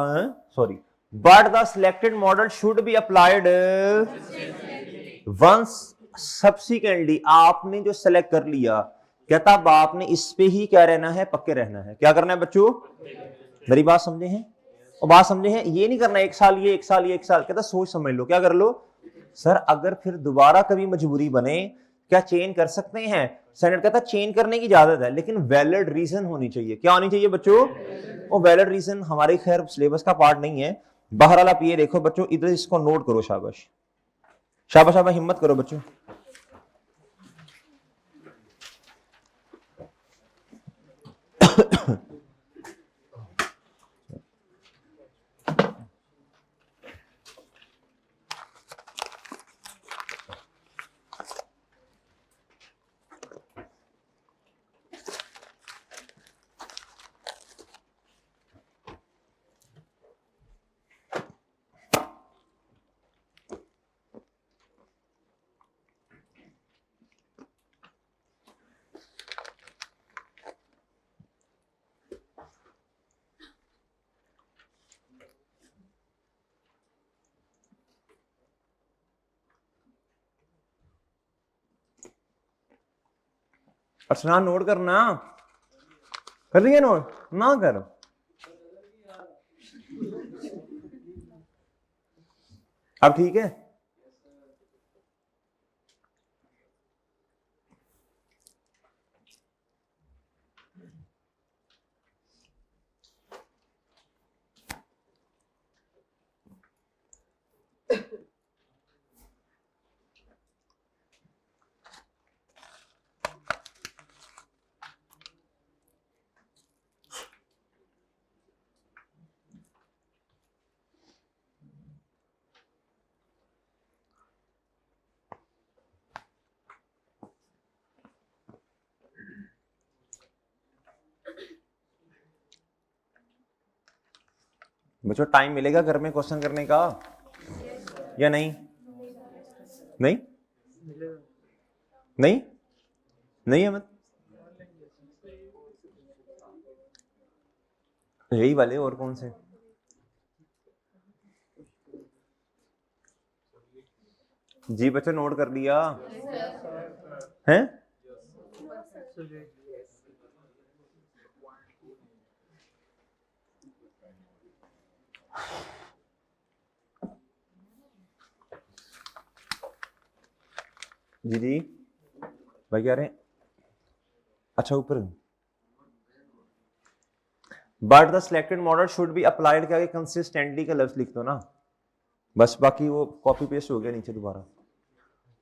sorry, but the selected model should be applied once subsequently, आपने जो सेलेक्ट कर लिया कहता अब आपने इस पे ही क्या रहना है, पक्के रहना है, क्या करना है बच्चों, मेरी बात समझे हैं, और बात समझे हैं, ये नहीं करना एक साल ये, एक साल ये, एक साल, कहता सोच समझ लो, क्या कर लो सर, अगर फिर दोबारा कभी मजबूरी बने क्या चेंज कर सकते हैं, स्टैंडर्ड कहता चेंज करने की इजाजत है लेकिन वैलिड रीजन होनी चाहिए, क्या होनी चाहिए बच्चों, वो वैलिड रीजन हमारे खैर सिलेबस का पार्ट नहीं है, बहरहाल आप ये देखो बच्चों, इधर इसको नोट करो, शाबाश शाबाश शाबाश, हिम्मत करो बच्चों। अर्चना नोट करना, कर रही है नोट ना कर, अब ठीक है। बच्चों टाइम मिलेगा घर में क्वेश्चन करने का या नहीं, नहीं नहीं नहीं है मत, यही वाले और कौन से जी बच्चों, नोट कर लिया हैं, जी जी भाई क्या रहे, अच्छा ऊपर, but the selected model should be applied, क्या कंसिस्टेंटली का लफ्ज लिख दो ना बस, बाकी वो कॉपी पेस्ट हो गया नीचे दोबारा,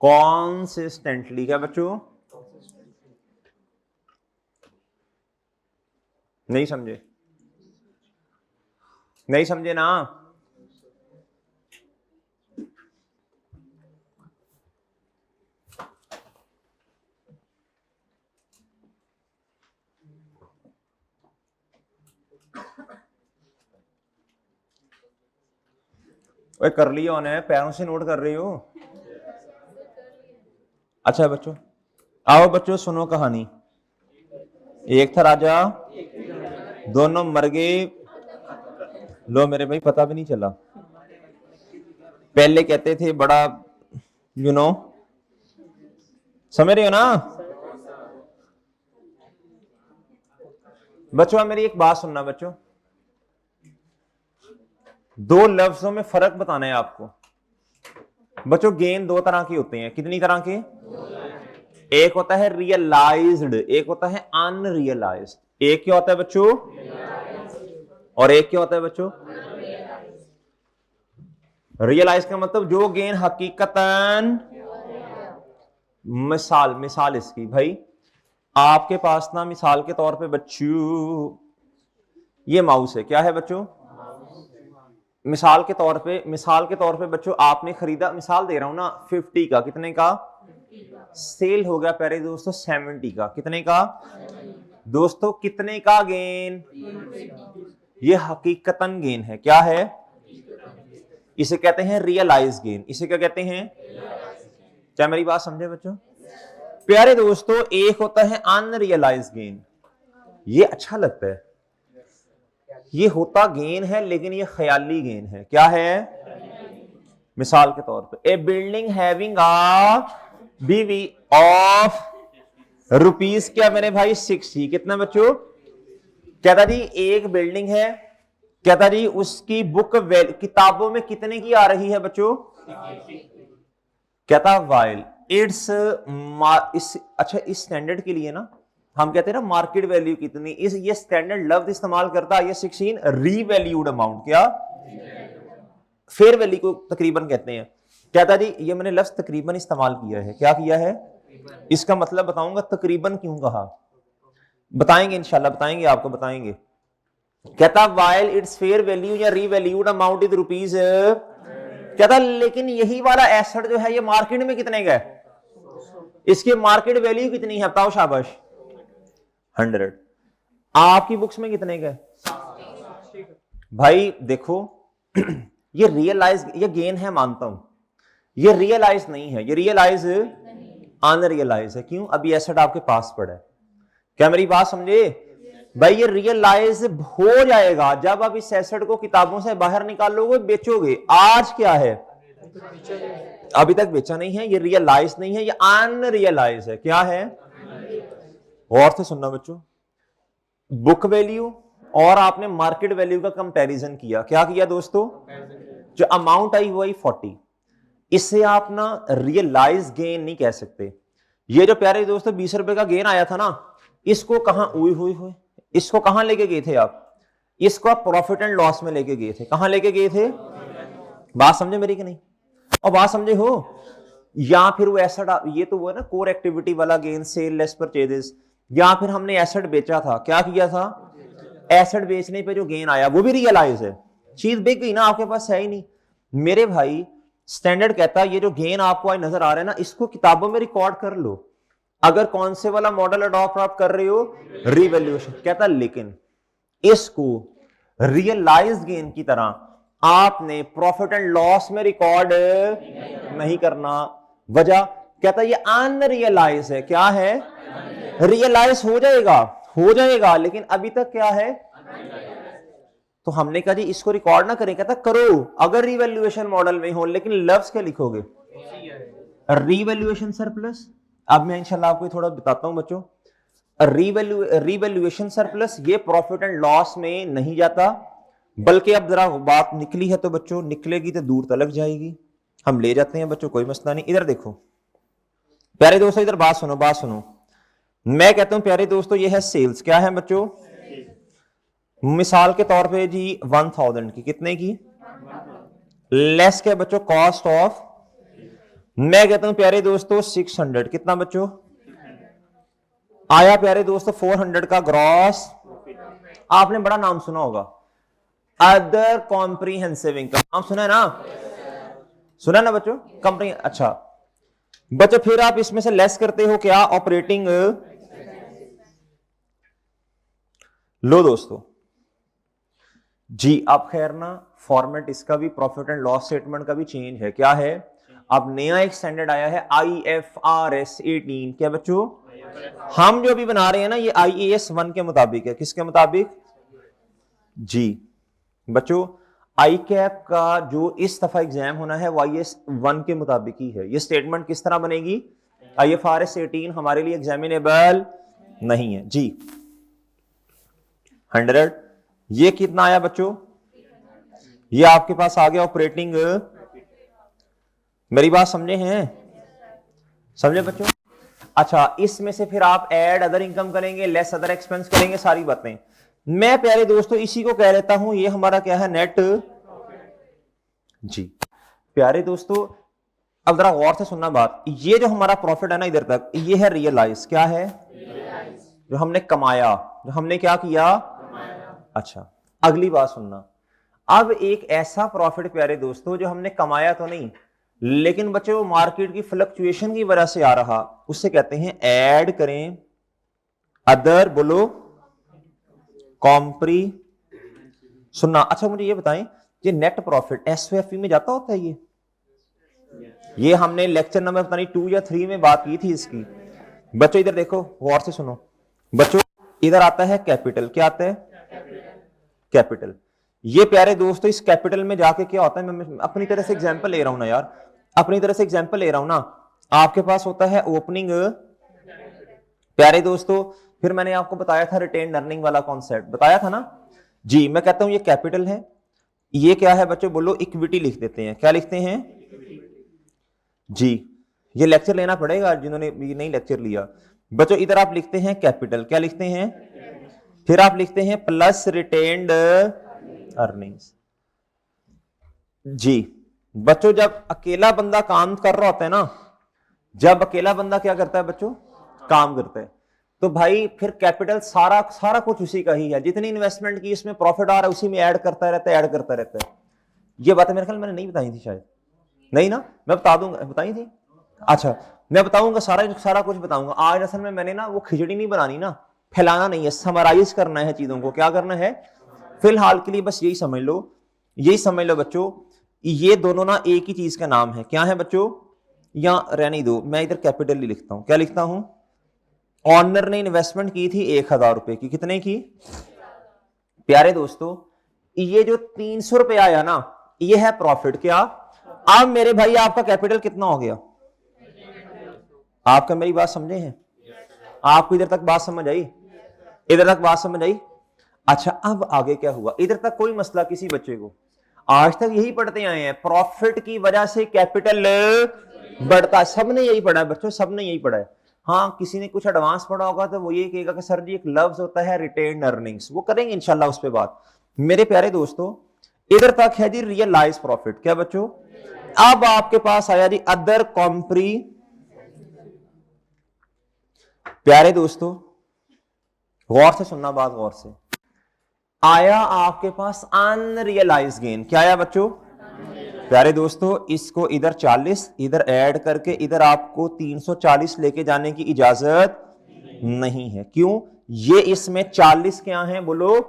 कॉन्सिस्टेंटली, क्या बच्चों नहीं समझे, नहीं समझे ना, ओए कर लिया उन्हें, पैरों से नोट कर रही हो। अच्छा बच्चों, आओ बच्चों सुनो कहानी। एक था राजा, दोनों मर गए। लो मेरे भाई, पता भी नहीं चला। पहले कहते थे बड़ा, यू नो, समझ रहे हो ना बच्चों? आप मेरी एक बात सुनना बच्चों, दो लफ्जों में फर्क बताना है आपको। बच्चों गेन दो तरह के होते हैं। कितनी तरह के? एक होता है रियलाइज्ड, एक होता है अनरियलाइज्ड। एक क्या होता है बच्चों? और एक क्या होता है बच्चों? रियलाइज का मतलब जो गेन हकीकतन। मिसाल, मिसाल इसकी भाई, आपके पास ना मिसाल के तौर पे बच्चों ये माउस है। क्या है बच्चों? मिसाल के तौर पे बच्चों आपने खरीदा, मिसाल दे रहा हूं ना, 50 का। कितने का? सेल हो गया प्यारे दोस्तों 70 का। कितने का? दोस्तों कितने का गेन? ये हकीकतन गेन है। क्या है? इसे कहते हैं रियलाइज गेन। इसे क्या कहते हैं? क्या मेरी बात समझे बच्चों? प्यारे दोस्तों एक होता है अनरियलाइज गेन, ये अच्छा लगता है, ये होता गेन है लेकिन ये ख्याली गेन है। क्या है? मिसाल के तौर पे, ए बिल्डिंग हैविंग अ बीवी ऑफ रुपीज, क्या मेरे भाई 60। कितना बच्चों? कहता जी एक बिल्डिंग है, कहता जी उसकी बुक किताबों में कितने की आ रही है बच्चों? कहता वाइल इट्स इस, अच्छा इस स्टैंडर्ड के लिए ना हम कहते हैं ना मार्केट वैल्यू कितनी, इस ये स्टैंडर्ड लफ्ज इस्तेमाल करता है ये 16 रीवैल्यूड अमाउंट। क्या? फेयर वैल्यू को तकरीबन कहते हैं। कहता जी ये मैंने लफ्ज तकरीबन इस्तेमाल किया है। क्या किया है? इसका मतलब बताऊंगा तकरीबन क्यों कहा, बताएंगे इंशाल्लाह, बताएंगे आपको, बताएंगे। कहता वाइल इट्स फेयर वैल्यू या रीवैल्यूड अमाउंट इज रुपीज, कहता लेकिन यही वाला एसेट जो है ये मार्केट में कितने का है, इसकी मार्केट वैल्यू कितनी है बताओ शाबाश? 100। आपकी बुक्स में कितने का है भाई? देखो ये रियलाइज, ये गेन है मानता हूं, ये रियलाइज नहीं है, ये रियलाइज अनरियलाइज है। क्यों? अभी एसेट आपके पास पड़ा है। क्या मेरी बात समझे भाई? ये रियलाइज हो जाएगा जब आप इस एसेट को किताबों से बाहर निकालोगे, बेचोगे। आज क्या है? अभी तक बेचा नहीं है, ये रियलाइज नहीं है, ये अनरियलाइज है। क्या है? और से सुनना बच्चों, बुक वैल्यू और आपने मार्केट वैल्यू का कंपैरिजन किया। क्या किया दोस्तों? जो अमाउंट आई वो आई 40। इससे आप ना रियलाइज गेन नहीं कह सकते। ये जो प्यारे दोस्तों 20 रुपए का गेन आया था ना, इसको कहां हुई इसको कहां लेके गए थे आप? इसको आप प्रॉफिट एंड लॉस में लेके गए थे। कहां लेके गए थे? बात समझे मेरी कि नहीं? और बात समझे हो? या फिर वो एसेट, ये तो वो है ना कोर एक्टिविटी वाला गेन, सेल लेस परचेजेस। या फिर हमने एसेट बेचा था, क्या किया था? एसेट बेचने पे जो गेन आया वो भी रियलाइज है। चीज बिक गई ना, आपके पास है ही नहीं। मेरे भाई स्टैंडर्ड कहता है ये जो गेन आपको आज नजर आ रहा है ना, इसको किताबों में रिकॉर्ड कर लो। अगर कौन से वाला मॉडल अडॉप्ट आप कर रहे हो, रिवैल्यूएशन। कहता लेकिन इसको रियलाइज गेन की तरह आपने प्रॉफिट एंड लॉस में रिकॉर्ड नहीं करना। वजह कहता ये अनरियलाइज है। क्या है? रियलाइज हो जाएगा लेकिन अभी तक क्या है? तो हमने कहा जी इसको रिकॉर्ड ना करें। कहता करो अगर रिवैल्यूएशन मॉडल में हो, लेकिन लफ्ज क्या लिखोगे? Revaluation surplus. अब मैं इंशाल्लाह आपको थोड़ा बताता हूं बच्चों। रिवैल्यूएशन सरप्लस ये प्रॉफिट एंड लॉस में नहीं जाता, बल्कि अब जरा बात निकली है तो बच्चों निकलेगी तो दूर तलक जाएगी। हम ले जाते हैं बच्चों, कोई मसला नहीं। इधर देखो प्यारे दोस्तों, इधर बात सुनो। मैं कहता हूं प्यारे दोस्तों ये है सेल्स। क्या है बच्चों? मिसाल के तौर पे जी 1000 की। कितने की? लेस के बच्चों कॉस्ट ऑफ। मैं कहता हूं प्यारे दोस्तों 600। कितना बच्चों आया प्यारे दोस्तों? 400 का ग्रॉस। आपने बड़ा नाम सुना होगा, अदर कॉम्प्रीहेंसिव इनकम। नाम सुना है ना? सुना ना बच्चों? कंपनी। अच्छा बच्चों फिर आप इसमें से लेस करते हो क्या? ऑपरेटिंग। लो दोस्तों जी। अब खैर ना फॉर्मेट इसका भी प्रॉफिट एंड लॉस स्टेटमेंट का भी चेंज है। क्या है? अब नया एक स्टैंडर्ड आया है IFRS 18। क्या बच्चों? हम जो अभी बना रहे हैं ना ये IAS 1 के मुताबिक है। किसके मुताबिक? जी बच्चों, आई कैप का जो इस दफा एग्जाम होना है वो IAS 1 के मुताबिक ही है। ये स्टेटमेंट किस तरह बनेगी? IFRS 18 हमारे लिए एग्जामिनेबल नहीं है जी। 100। ये कितना आया बच्चों? ये आपके पास आ गया ऑपरेटिंग। मेरी बात समझे हैं? समझे बच्चों? अच्छा, इसमें से फिर आप ऐड अदर इनकम करेंगे, लेस अदर एक्सपेंस करेंगे, सारी बातें। मैं प्यारे दोस्तों इसी को कह लेता हूं, ये हमारा क्या है? नेट। जी प्यारे दोस्तों, अब जरा गौर से सुनना बात। ये जो हमारा प्रॉफिट है ना इधर तक, ये है रियलाइज। क्या है? जो हमने कमाया, जो हमने क्या किया? अच्छा, अगली बात सुनना। अब एक ऐसा प्रॉफिट प्यारे दोस्तों जो हमने कमाया तो नहीं, लेकिन बच्चे वो मार्केट की फ्लक्चुएशन की वजह से आ रहा, उससे कहते हैं ऐड करें अदर, बोलो, कॉम्प्री। सुनना। अच्छा मुझे ये बताएं, ये नेट प्रॉफिट SOFE में जाता होता है? ये हमने लेक्चर नंबर पता नहीं 2 या 3 में बात की थी इसकी। बच्चों इधर देखो, गौर से सुनो बच्चों। इधर आता है कैपिटल। क्या आता है? कैपिटल। ये प्यारे दोस्तों इस कैपिटल में जाके क्या होता है, मैं अपनी तरह से एग्जांपल ले रहा हूं ना यार, अपनी तरह से एग्जांपल ले रहा हूं ना। आपके पास होता है ओपनिंग प्यारे दोस्तों, फिर मैंने आपको बताया था रिटेन अर्निंग वाला कॉन्सेप्ट, बताया था ना जी। मैं कहता हूं ये कैपिटल है। ये क्या है बच्चों? बोलो, इक्विटी लिख देते हैं। क्या लिखते हैं जी? ये लेक्चर लेना पड़ेगा जिन्होंने ये नहीं लेक्चर लिया बच्चों। इधर आप लिखते हैं कैपिटल। क्या लिखते हैं? फिर आप लिखते हैं प्लस रिटेन्ड अर्निंग्स। जी बच्चों, जब अकेला बंदा काम कर रहा होता है ना, जब अकेला बंदा क्या करता है बच्चों? काम करता है, तो भाई फिर कैपिटल सारा सारा कुछ उसी का ही है। जितनी इन्वेस्टमेंट की इसमें प्रॉफिट आ रहा है उसी में ऐड करता रहता है, ऐड करता रहता है। ये बातें मेरे ख्याल मैंने नहीं बताई थी शायद, नहीं ना? मैं बता दूंगा, बताई थी? अच्छा, मैं बताऊंगा, सारा सारा कुछ बताऊंगा आज। असल में मैंने ना वो खिचड़ी नहीं बनानी ना, फैलाना नहीं है, समराइज करना है चीजों को। क्या करना है? फिलहाल के लिए बस यही समझ लो, यही समझ लो बच्चों, ये दोनों ना एक ही चीज का नाम है। क्या है बच्चों? या रहने दो, मैं इधर कैपिटल ही लिखता हूं। क्या लिखता हूं? ऑनर ने इन्वेस्टमेंट की थी 1000 रुपए की। कितने की? प्यारे दोस्तों, ये जो 300 रुपए आया ना, ये है प्रॉफिट। क्या? अब मेरे भाई आपका कैपिटल कितना हो गया? आपका मेरी बात समझे हैं? आपको इधर तक बात समझ आई? इधर तक बात समझ आई? अच्छा, अब आगे क्या हुआ? इधर तक कोई मसला किसी बच्चे को? आज तक यही पढ़ते आए हैं, प्रॉफिट की वजह से कैपिटल बढ़ता है। सबने यही पढ़ा है बच्चों, सबने यही पढ़ा है। हाँ, किसी ने कुछ एडवांस पढ़ा होगा तो वो ये कहेगा कि सर जी एक लफ्ज होता है रिटेन्ड अर्निंग्स, वो करेंगे इंशाल्लाह उस पर बात। मेरे प्यारे दोस्तों, इधर तक है जी रियलाइज प्रॉफिट। क्या बच्चों? अब आपके पास आया जी अदर कॉम्प्री। प्यारे दोस्तों गौर से सुनना बात, गौर से। आया आपके पास अनरियलाइज गेन। क्या आया बच्चों? प्यारे दोस्तों, इसको इधर 40 इधर ऐड करके इधर आपको 340 लेके जाने की इजाजत नहीं है। क्यों? ये इसमें 40 क्या है बोलो?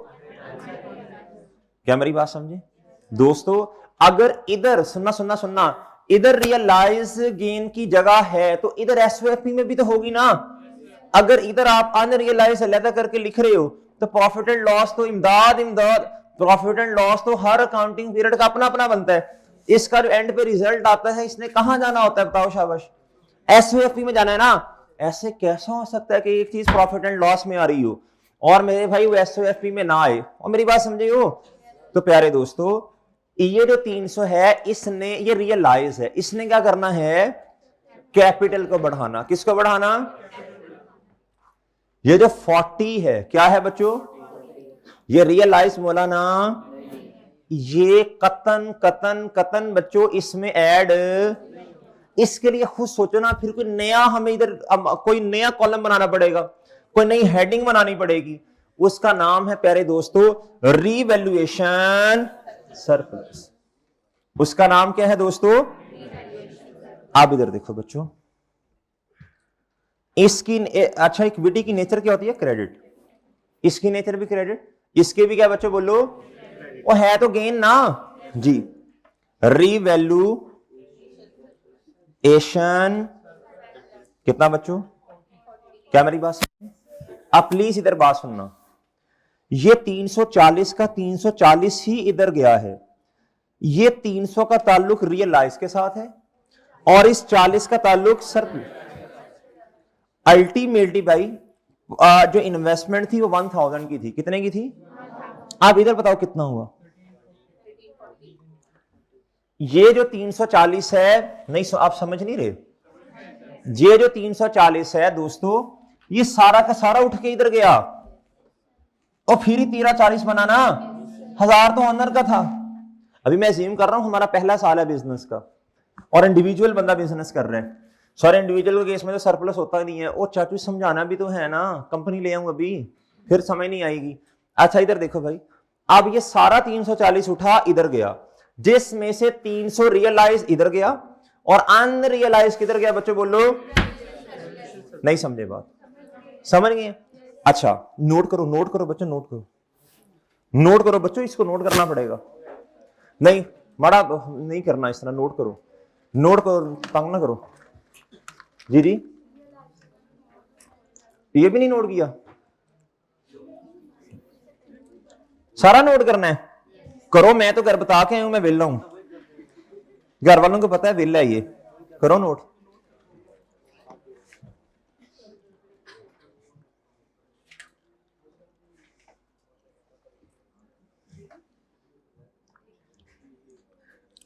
क्या मेरी बात समझे दोस्तों? अगर इधर सुनना सुनना सुनना, इधर रियलाइज गेन की जगह है तो इधर SOFE में भी तो होगी ना। अगर इधर आप अनरियलाइज अलग करके लिख रहे हो तो प्रॉफिट एंड लॉस तो इमदाद इमदाद, प्रॉफिट एंड लॉस तो हर अकाउंटिंग पीरियड का अपना अपना बनता है। इसका जो एंड पे रिजल्ट आता है, इसने कहां जाना होता है बताओ? शाबाश, SOFE में जाना है ना। ऐसे कैसा हो सकता है कि एक चीज प्रॉफिट एंड लॉस में आ रही हो और मेरे भाई वो SOFE में ना आए? और मेरी बात समझे हो? तो प्यारे दोस्तों, ये जो 300 है, इसने ये रियलाइज है, इसने क्या करना है? कैपिटल को बढ़ाना। किसको बढ़ाना? ये जो 40 है, क्या है बच्चों? ये रियलाइज बोला ना, ये कतन कतन कतन बच्चों इसमें ऐड। इसके लिए खुद सोचो ना, फिर कोई नया हमें इधर कोई नया कॉलम बनाना पड़ेगा, कोई नई हेडिंग बनानी पड़ेगी। उसका नाम है प्यारे दोस्तों रीवैल्यूएशन सरप्लस। उसका नाम क्या है दोस्तों? आप इधर देखो बच्चों, इसकी अच्छा इक्विटी की नेचर क्या होती है? क्रेडिट। इसकी नेचर भी क्रेडिट, इसके भी क्या बच्चों बोलो? वो है तो गेन ना जी। रीवैल्यूएशन कितना बच्चों, क्या मेरी बात सुन? अब प्लीज इधर बात सुनना, ये 340 का 340 ही इधर गया है, ये 300 का ताल्लुक रियलाइज के साथ है और इस 40 का ताल्लुक सर अल्टीमेटली भाई जो इन्वेस्टमेंट थी वो 1000 की थी, कितने की थी? आप इधर बताओ कितना हुआ? ये जो 340 है, नहीं आप समझ नहीं रहे, ये जो 340 है दोस्तों, ये सारा का सारा उठ के इधर गया और फिर ही 1340 बनाना, 1000 तो ऑनर का था। अभी मैं अज्यूम कर रहा हूं हमारा पहला साल है बिजनेस का और इंडिविजुअल बंदा बिजनेस कर रहे हैं, सर इंडिविजुअल के केस में तो सरप्लस होता नहीं है। ओ चाचू समझाना भी तो है ना, कंपनी ले आऊं अभी फिर समझ नहीं आएगी। अच्छा इधर देखो भाई, अब ये सारा 340 उठा इधर गया, जिसमें से 300 रियलाइज इधर गया और अनरियलाइज किधर गया बच्चों बोलो? नहीं समझे बात, समझ गए? अच्छा नोट करो, नोट करो बच्चों, नोट करो, नोट करो बच्चों, इसको नोट करना पड़ेगा, नहीं बड़ा नहीं करना इस तरह, नोट करो, नोट करो, तंग ना करो जी जी। ये भी नहीं नोट किया, सारा नोट करना है, करो। मैं तो घर बता के आया हूं, मैं वेला हूं, घर वालों को पता है वेला है ये, करो नोट।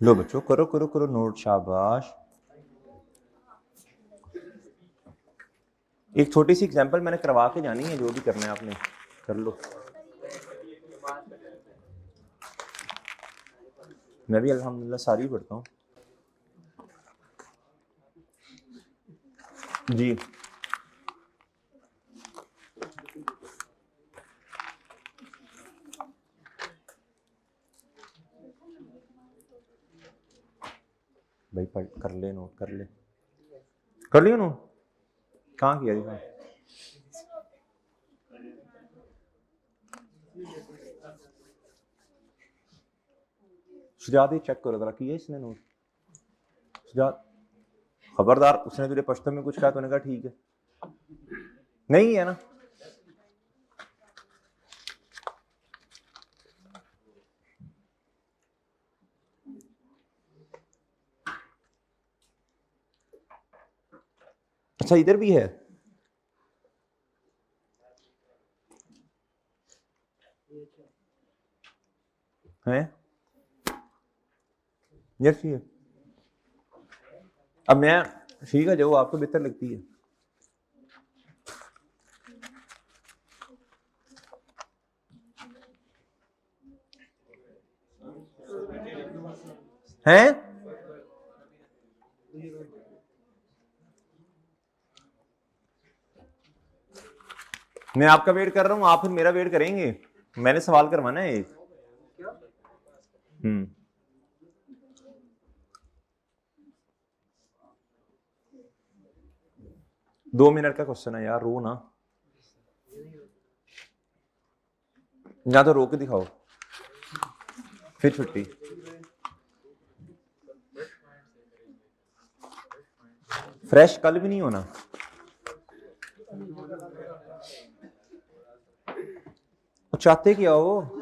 लो बच्चों करो करो करो नोट, शाबाश। एक छोटी सी एग्जांपल मैंने करवा के जानी है, जो भी करना है आपने कर लो। मैं भी अल्हम्दुलिल्लाह सारी पढ़ता हूँ जी। भाई पढ़ कर ले नोट, कर ले, कर लियो नोट, कहाँ किया दिखा? सुजात चेक करो जरा, किया इसने नोट? सुजात खबरदार, उसने तुझे पश्तो में कुछ कहा, तूने कहा ठीक है, नहीं है ना? अच्छा इधर भी है, हैं ये ठीक है। अब मैं ठीक है, जो आपको बेहतर लगती है। हैं मैं आपका वेट कर रहा हूं, आप फिर मेरा वेट करेंगे, मैंने सवाल करवाना है एक। 2 मिनट का क्वेश्चन है यार, रो ना, या तो रो के दिखाओ फिर छुट्टी। फ्रेश कल भी नहीं होना, चाहते क्या हो?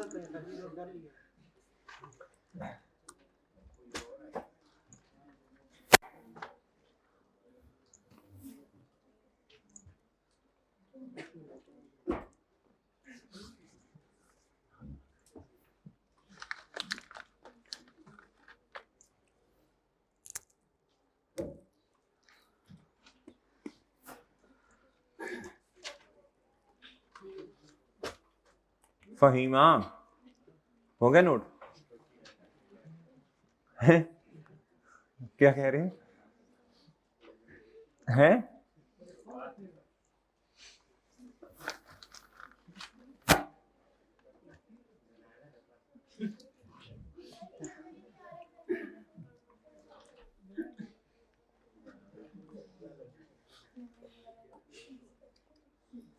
फहीमा हो गया नोट? है क्या कह रहे हैं?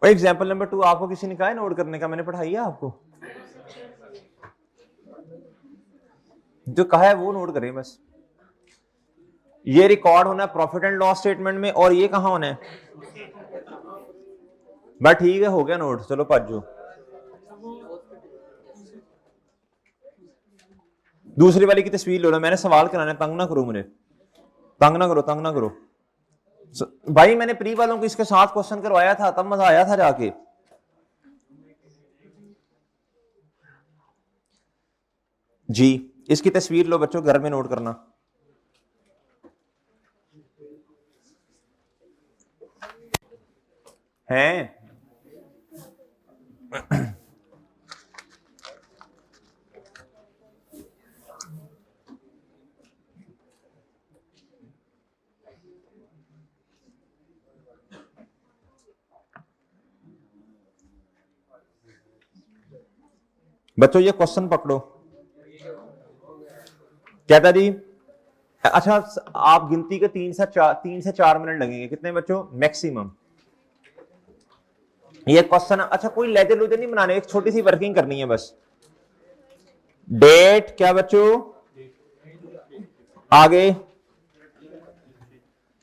एग्जाम्पल नंबर 2 आपको किसी ने कहा है नोट करने का? मैंने पढ़ाई है आपको? जो कहा है वो नोट करें बस। ये रिकॉर्ड होना है प्रॉफिट एंड लॉस स्टेटमेंट में, और ये कहां होना है? बस ठीक है, हो गया नोट, चलो पाजो। दूसरी वाली की तस्वीर लो ना, मैंने सवाल कराना है, तंग ना करो मुझे, तंग ना करो, तंग ना करो। भाई मैंने प्री वालों को इसके साथ क्वेश्चन करवाया था, तब मजा आया था जाके। जी इसकी तस्वीर लो बच्चों, घर में नोट करना। हैं बच्चों ये क्वेश्चन पकड़ो। क्या था जी? अच्छा आप गिनती के 3 से 4 मिनट लगेंगे, कितने बच्चों? मैक्सिमम। ये क्वेश्चन, अच्छा कोई लेजर लूजर नहीं बनाने, एक छोटी सी वर्किंग करनी है बस। डेट क्या बच्चों? आगे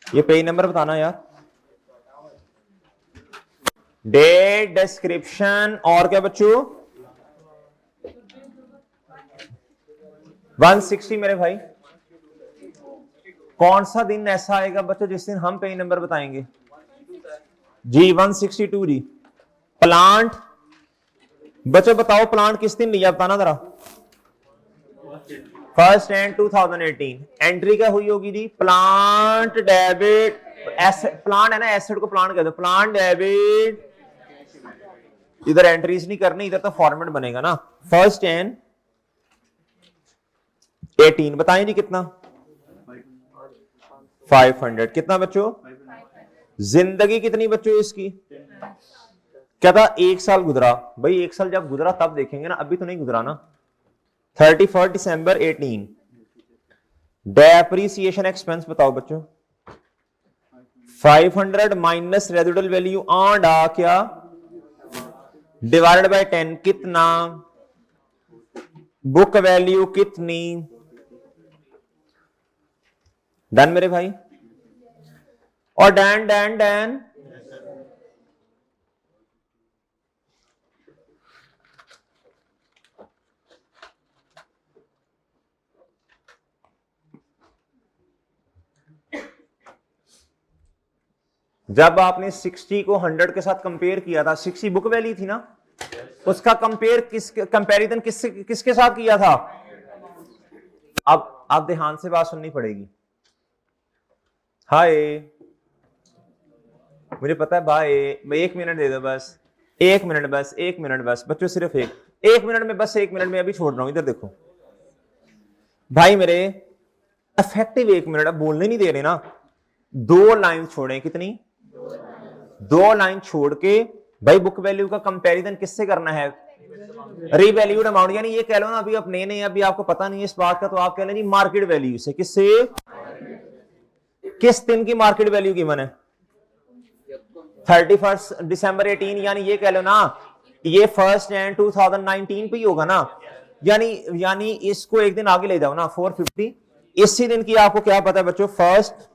ये पेज नंबर बताना यार। डेट, डिस्क्रिप्शन, और क्या बच्चों? 160 मेरे भाई। कौन सा दिन ऐसा आएगा बच्चों जिस दिन हम पेज नंबर बताएंगे? जी 162 जी। प्लांट बच्चों बताओ, प्लांट किस दिन लिया, बताना जरा। 1 जनवरी 2018। एंट्री क्या हुई होगी जी? प्लांट डेबिट, प्लांट है ना, एसेट को प्लांट कहते हैं, प्लांट डेबिट। इधर एंट्रीज नहीं करनी, इधर तो फॉर्मेट बनेगा ना। 1 जनवरी 18, बताएं जी कितना? 500। कितना बच्चों? जिंदगी कितनी बच्चों इसकी? क्या था? 1 साल गुजरा। भाई 1 साल जब गुजरा तब देखेंगे ना, अभी तो नहीं गुजरा ना। 31 दिसंबर 18। डेप्रिसिएशन एक्सपेंस बताओ बच्चों। 500 माइनस रेजिडुअल वैल्यू ऑन डा क्या डिवाइडेड बाय 10 कितना? बुक वैल्यू कितनी? डन मेरे भाई। और डैन डैन डैन जब आपने 60 को 100 के साथ कंपेयर किया था, 60 बुक वैल्यू थी ना, उसका कंपैरिजन किसके साथ किया था? अब आप ध्यान से बात सुननी पड़ेगी। हाय मुझे पता है भाई, 1 मिनट दे दो बस, 1 मिनट बस, 1 मिनट बस बच्चों, सिर्फ 1 मिनट में, बस 1 मिनट में अभी छोड़ रहा हूं। इधर देखो भाई मेरे, इफेक्टिव 1 मिनट, अब बोलने नहीं दे रहे ना। 2 लाइन छोड़े, कितनी? 2 लाइन छोड़ के भाई बुक वैल्यू का कंपैरिजन किससे करना है? रीवैल्यूड अमाउंट, यानी ये कह लो ना, अभी आप नए नए, अभी आपको पता नहीं है इस बात का, तो आप कह लें जी मार्केट वैल्यू से। किससे? किस दिन की मार्केट वैल्यू गिवन है? 31 दिसंबर 18, यानी ये कह लो ना, ये 1 जनवरी 2019 पे ही होगा ना, यानी इसको एक दिन आगे ले जाओ ना, 450। इसी दिन की आपको क्या पता है बच्चों? 1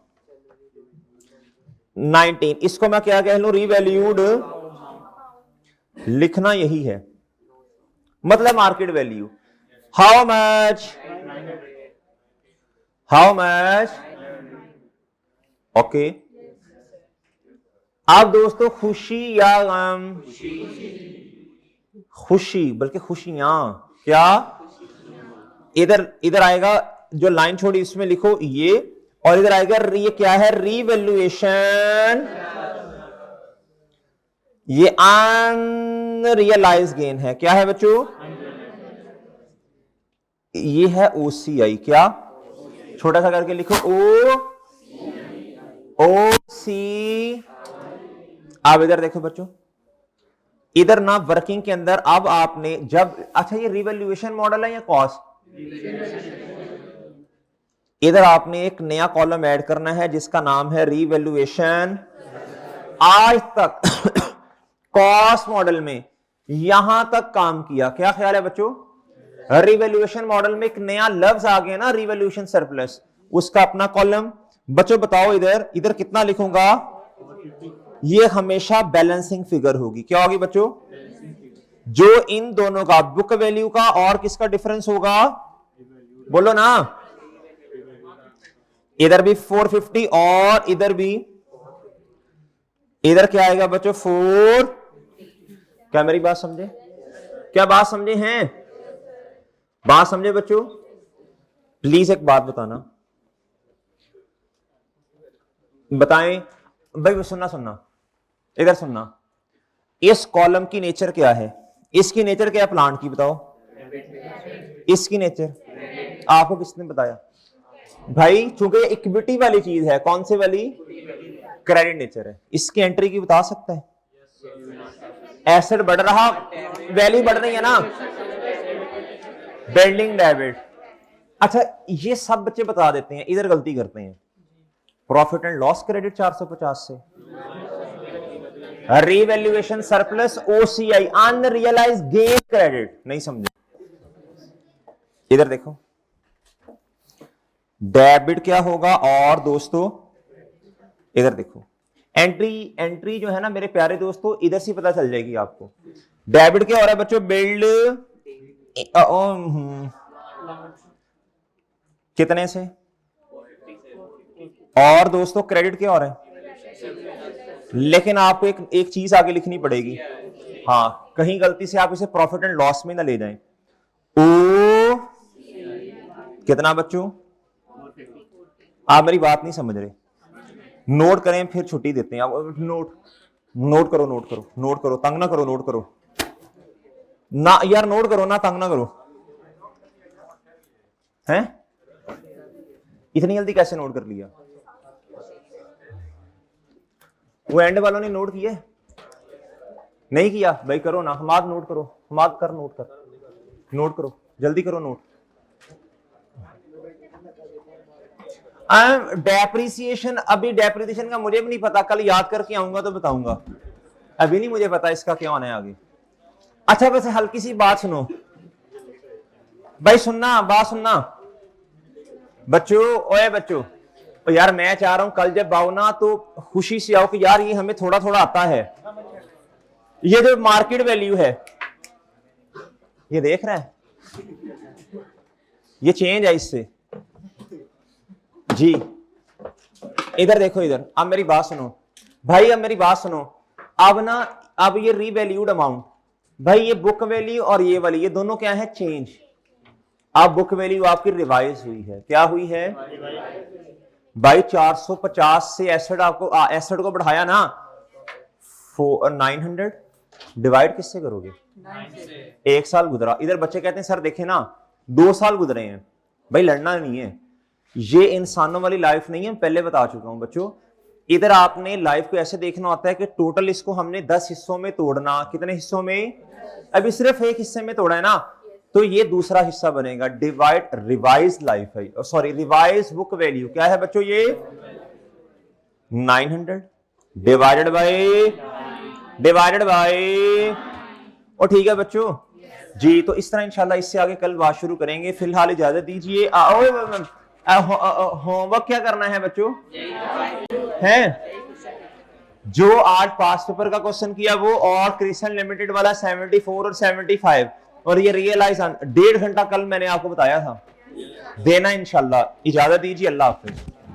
19, इसको मैं क्या कह लूं? रीवैल्यूड। लिखना यही है, मतलब market value. How much? How much? Okay. अब दोस्तों खुशी या गम? खुशी, बल्कि खुशियां। क्या? इधर इधर आएगा, जो लाइन छोड़ी इसमें लिखो ये, और इधर आएगा ये क्या है? रीवैल्यूएशन। ये अनरियलाइज गेन है। क्या है बच्चों? ये है ओसीआई। क्या? छोटा सा करके लिखो, ओ सी। अब इधर देखो बच्चों, इधर ना वर्किंग के अंदर, अब आपने जब, अच्छा ये रिवैल्यूएशन मॉडल है या कॉस्ट? इधर आपने एक नया कॉलम ऐड करना है जिसका नाम है रिवैल्यूएशन। आज तक कॉस्ट मॉडल में यहां तक काम किया, क्या ख्याल है बच्चों? रिवैल्यूएशन मॉडल में एक नया लफ्ज आ गया ना, रिवैल्यूएशन सरप्लस, उसका अपना कॉलम। बच्चों बताओ इधर इधर कितना लिखूंगा? ये हमेशा बैलेंसिंग फिगर होगी। क्या होगी बच्चों? जो इन दोनों का, बुक वैल्यू का और किसका डिफरेंस होगा? बोलो ना। इधर भी 450 और इधर भी, इधर क्या आएगा बच्चों? 4। क्या मेरी बात समझे? क्या बात समझे हैं? बात समझे बच्चों? प्लीज एक बात बताना, बताएं भाई। सुनना इधर सुनना। इस कॉलम की नेचर क्या है? इसकी नेचर क्या है प्लांट की? बताओ। इसकी नेचर आपको किसने बताया भाई? चूंकि इक्विटी वाली चीज है। कौन से वाली? क्रेडिट नेचर है। इसकी एंट्री की बता सकता है? एसेट बढ़ रहा, वैल्यू बढ़ रही है ना, बिल्डिंग डेबिट। अच्छा, ये सब बच्चे बता देते हैं, इधर गलती करते हैं। प्रॉफिट एंड लॉस क्रेडिट 450 से, revaluation surplus OCI, unrealised gain credit. नहीं समझे? इधर देखो, डेबिट क्या होगा? और दोस्तों इधर देखो, एंट्री जो है ना मेरे प्यारे दोस्तों, इधर से पता चल जाएगी आपको। डेबिट क्या हो रहा है बच्चों? बिल्ड कितने से? और दोस्तों क्रेडिट क्या हो रहा है? लेकिन आपको एक चीज आगे लिखनी पड़ेगी। हाँ, कहीं गलती से आप इसे प्रॉफिट एंड लॉस में ना ले जाएं। ओ कितना बच्चों? आप मेरी बात नहीं समझ रहे। नोट करें फिर छुट्टी देते हैं। आप नोट करो, तंग ना करो, नोट करो ना यार, नोट करो ना, तंग ना करो। हैं? इतनी जल्दी कैसे नोट कर लिया? वो एंड वालों ने नोट किया? नहीं किया भाई, करो ना। हमाद नोट करो, हमाद कर, नोट करो, जल्दी करो नोट। डेप्रिसिएशन, अभी डेप्रिसिएशन का मुझे भी नहीं पता, कल याद करके आऊंगा तो बताऊंगा। अभी नहीं मुझे पता इसका क्या होना है आगे। अच्छा वैसे हल्की सी बात सुनो भाई, बात सुनना बच्चों। ओए बच्चों, तो यार मैं चाह रहा हूं कल जब आओ ना तो खुशी से आओ कि यार ये हमें थोड़ा थोड़ा आता है। ये जो मार्केट वैल्यू है, ये देख रहा है, ये चेंज है इससे जी। इधर देखो, इधर अब मेरी बात सुनो भाई, अब मेरी बात सुनो। अब ये रीवैल्यूड अमाउंट भाई, ये बुक वैल्यू और ये वाली, ये दोनों क्या है? चेंज। अब बुक वैल्यू आपकी रिवाइज हुई है। क्या हुई है भाई? 450 से एसेट को बढ़ाया ना 900, डिवाइड किससे करोगे? 1 साल गुजरा। इधर बच्चे कहते हैं सर देखे ना 2 साल गुजरे हैं। भाई लड़ना नहीं है, ये इंसानों वाली लाइफ नहीं है, पहले बता चुका हूं बच्चों। इधर आपने लाइफ को ऐसे देखना होता है कि टोटल इसको हमने 10 हिस्सों में तोड़ना। कितने हिस्सों में? अभी सिर्फ एक हिस्से में तोड़ा है ना, तो ये दूसरा हिस्सा बनेगा। डिवाइड रिवाइज लाइफ है, सॉरी रिवाइज बुक वैल्यू क्या है बच्चों? ये 900 डिवाइडेड बाय और ठीक है बच्चों जी। तो इस तरह इंशाल्लाह इससे आगे कल बात शुरू करेंगे। फिलहाल इजाजत दीजिए। होमवर्क क्या करना है बच्चों? है जो आज पास्ट पेपर का क्वेश्चन किया वो, और क्रिस्टल लिमिटेड वाला 74 और 75, और ये रियलाइज 1.5 घंटा कल मैंने आपको बताया था देना इंशाल्लाह। इजाजत दीजिए, अल्लाह हाफिज।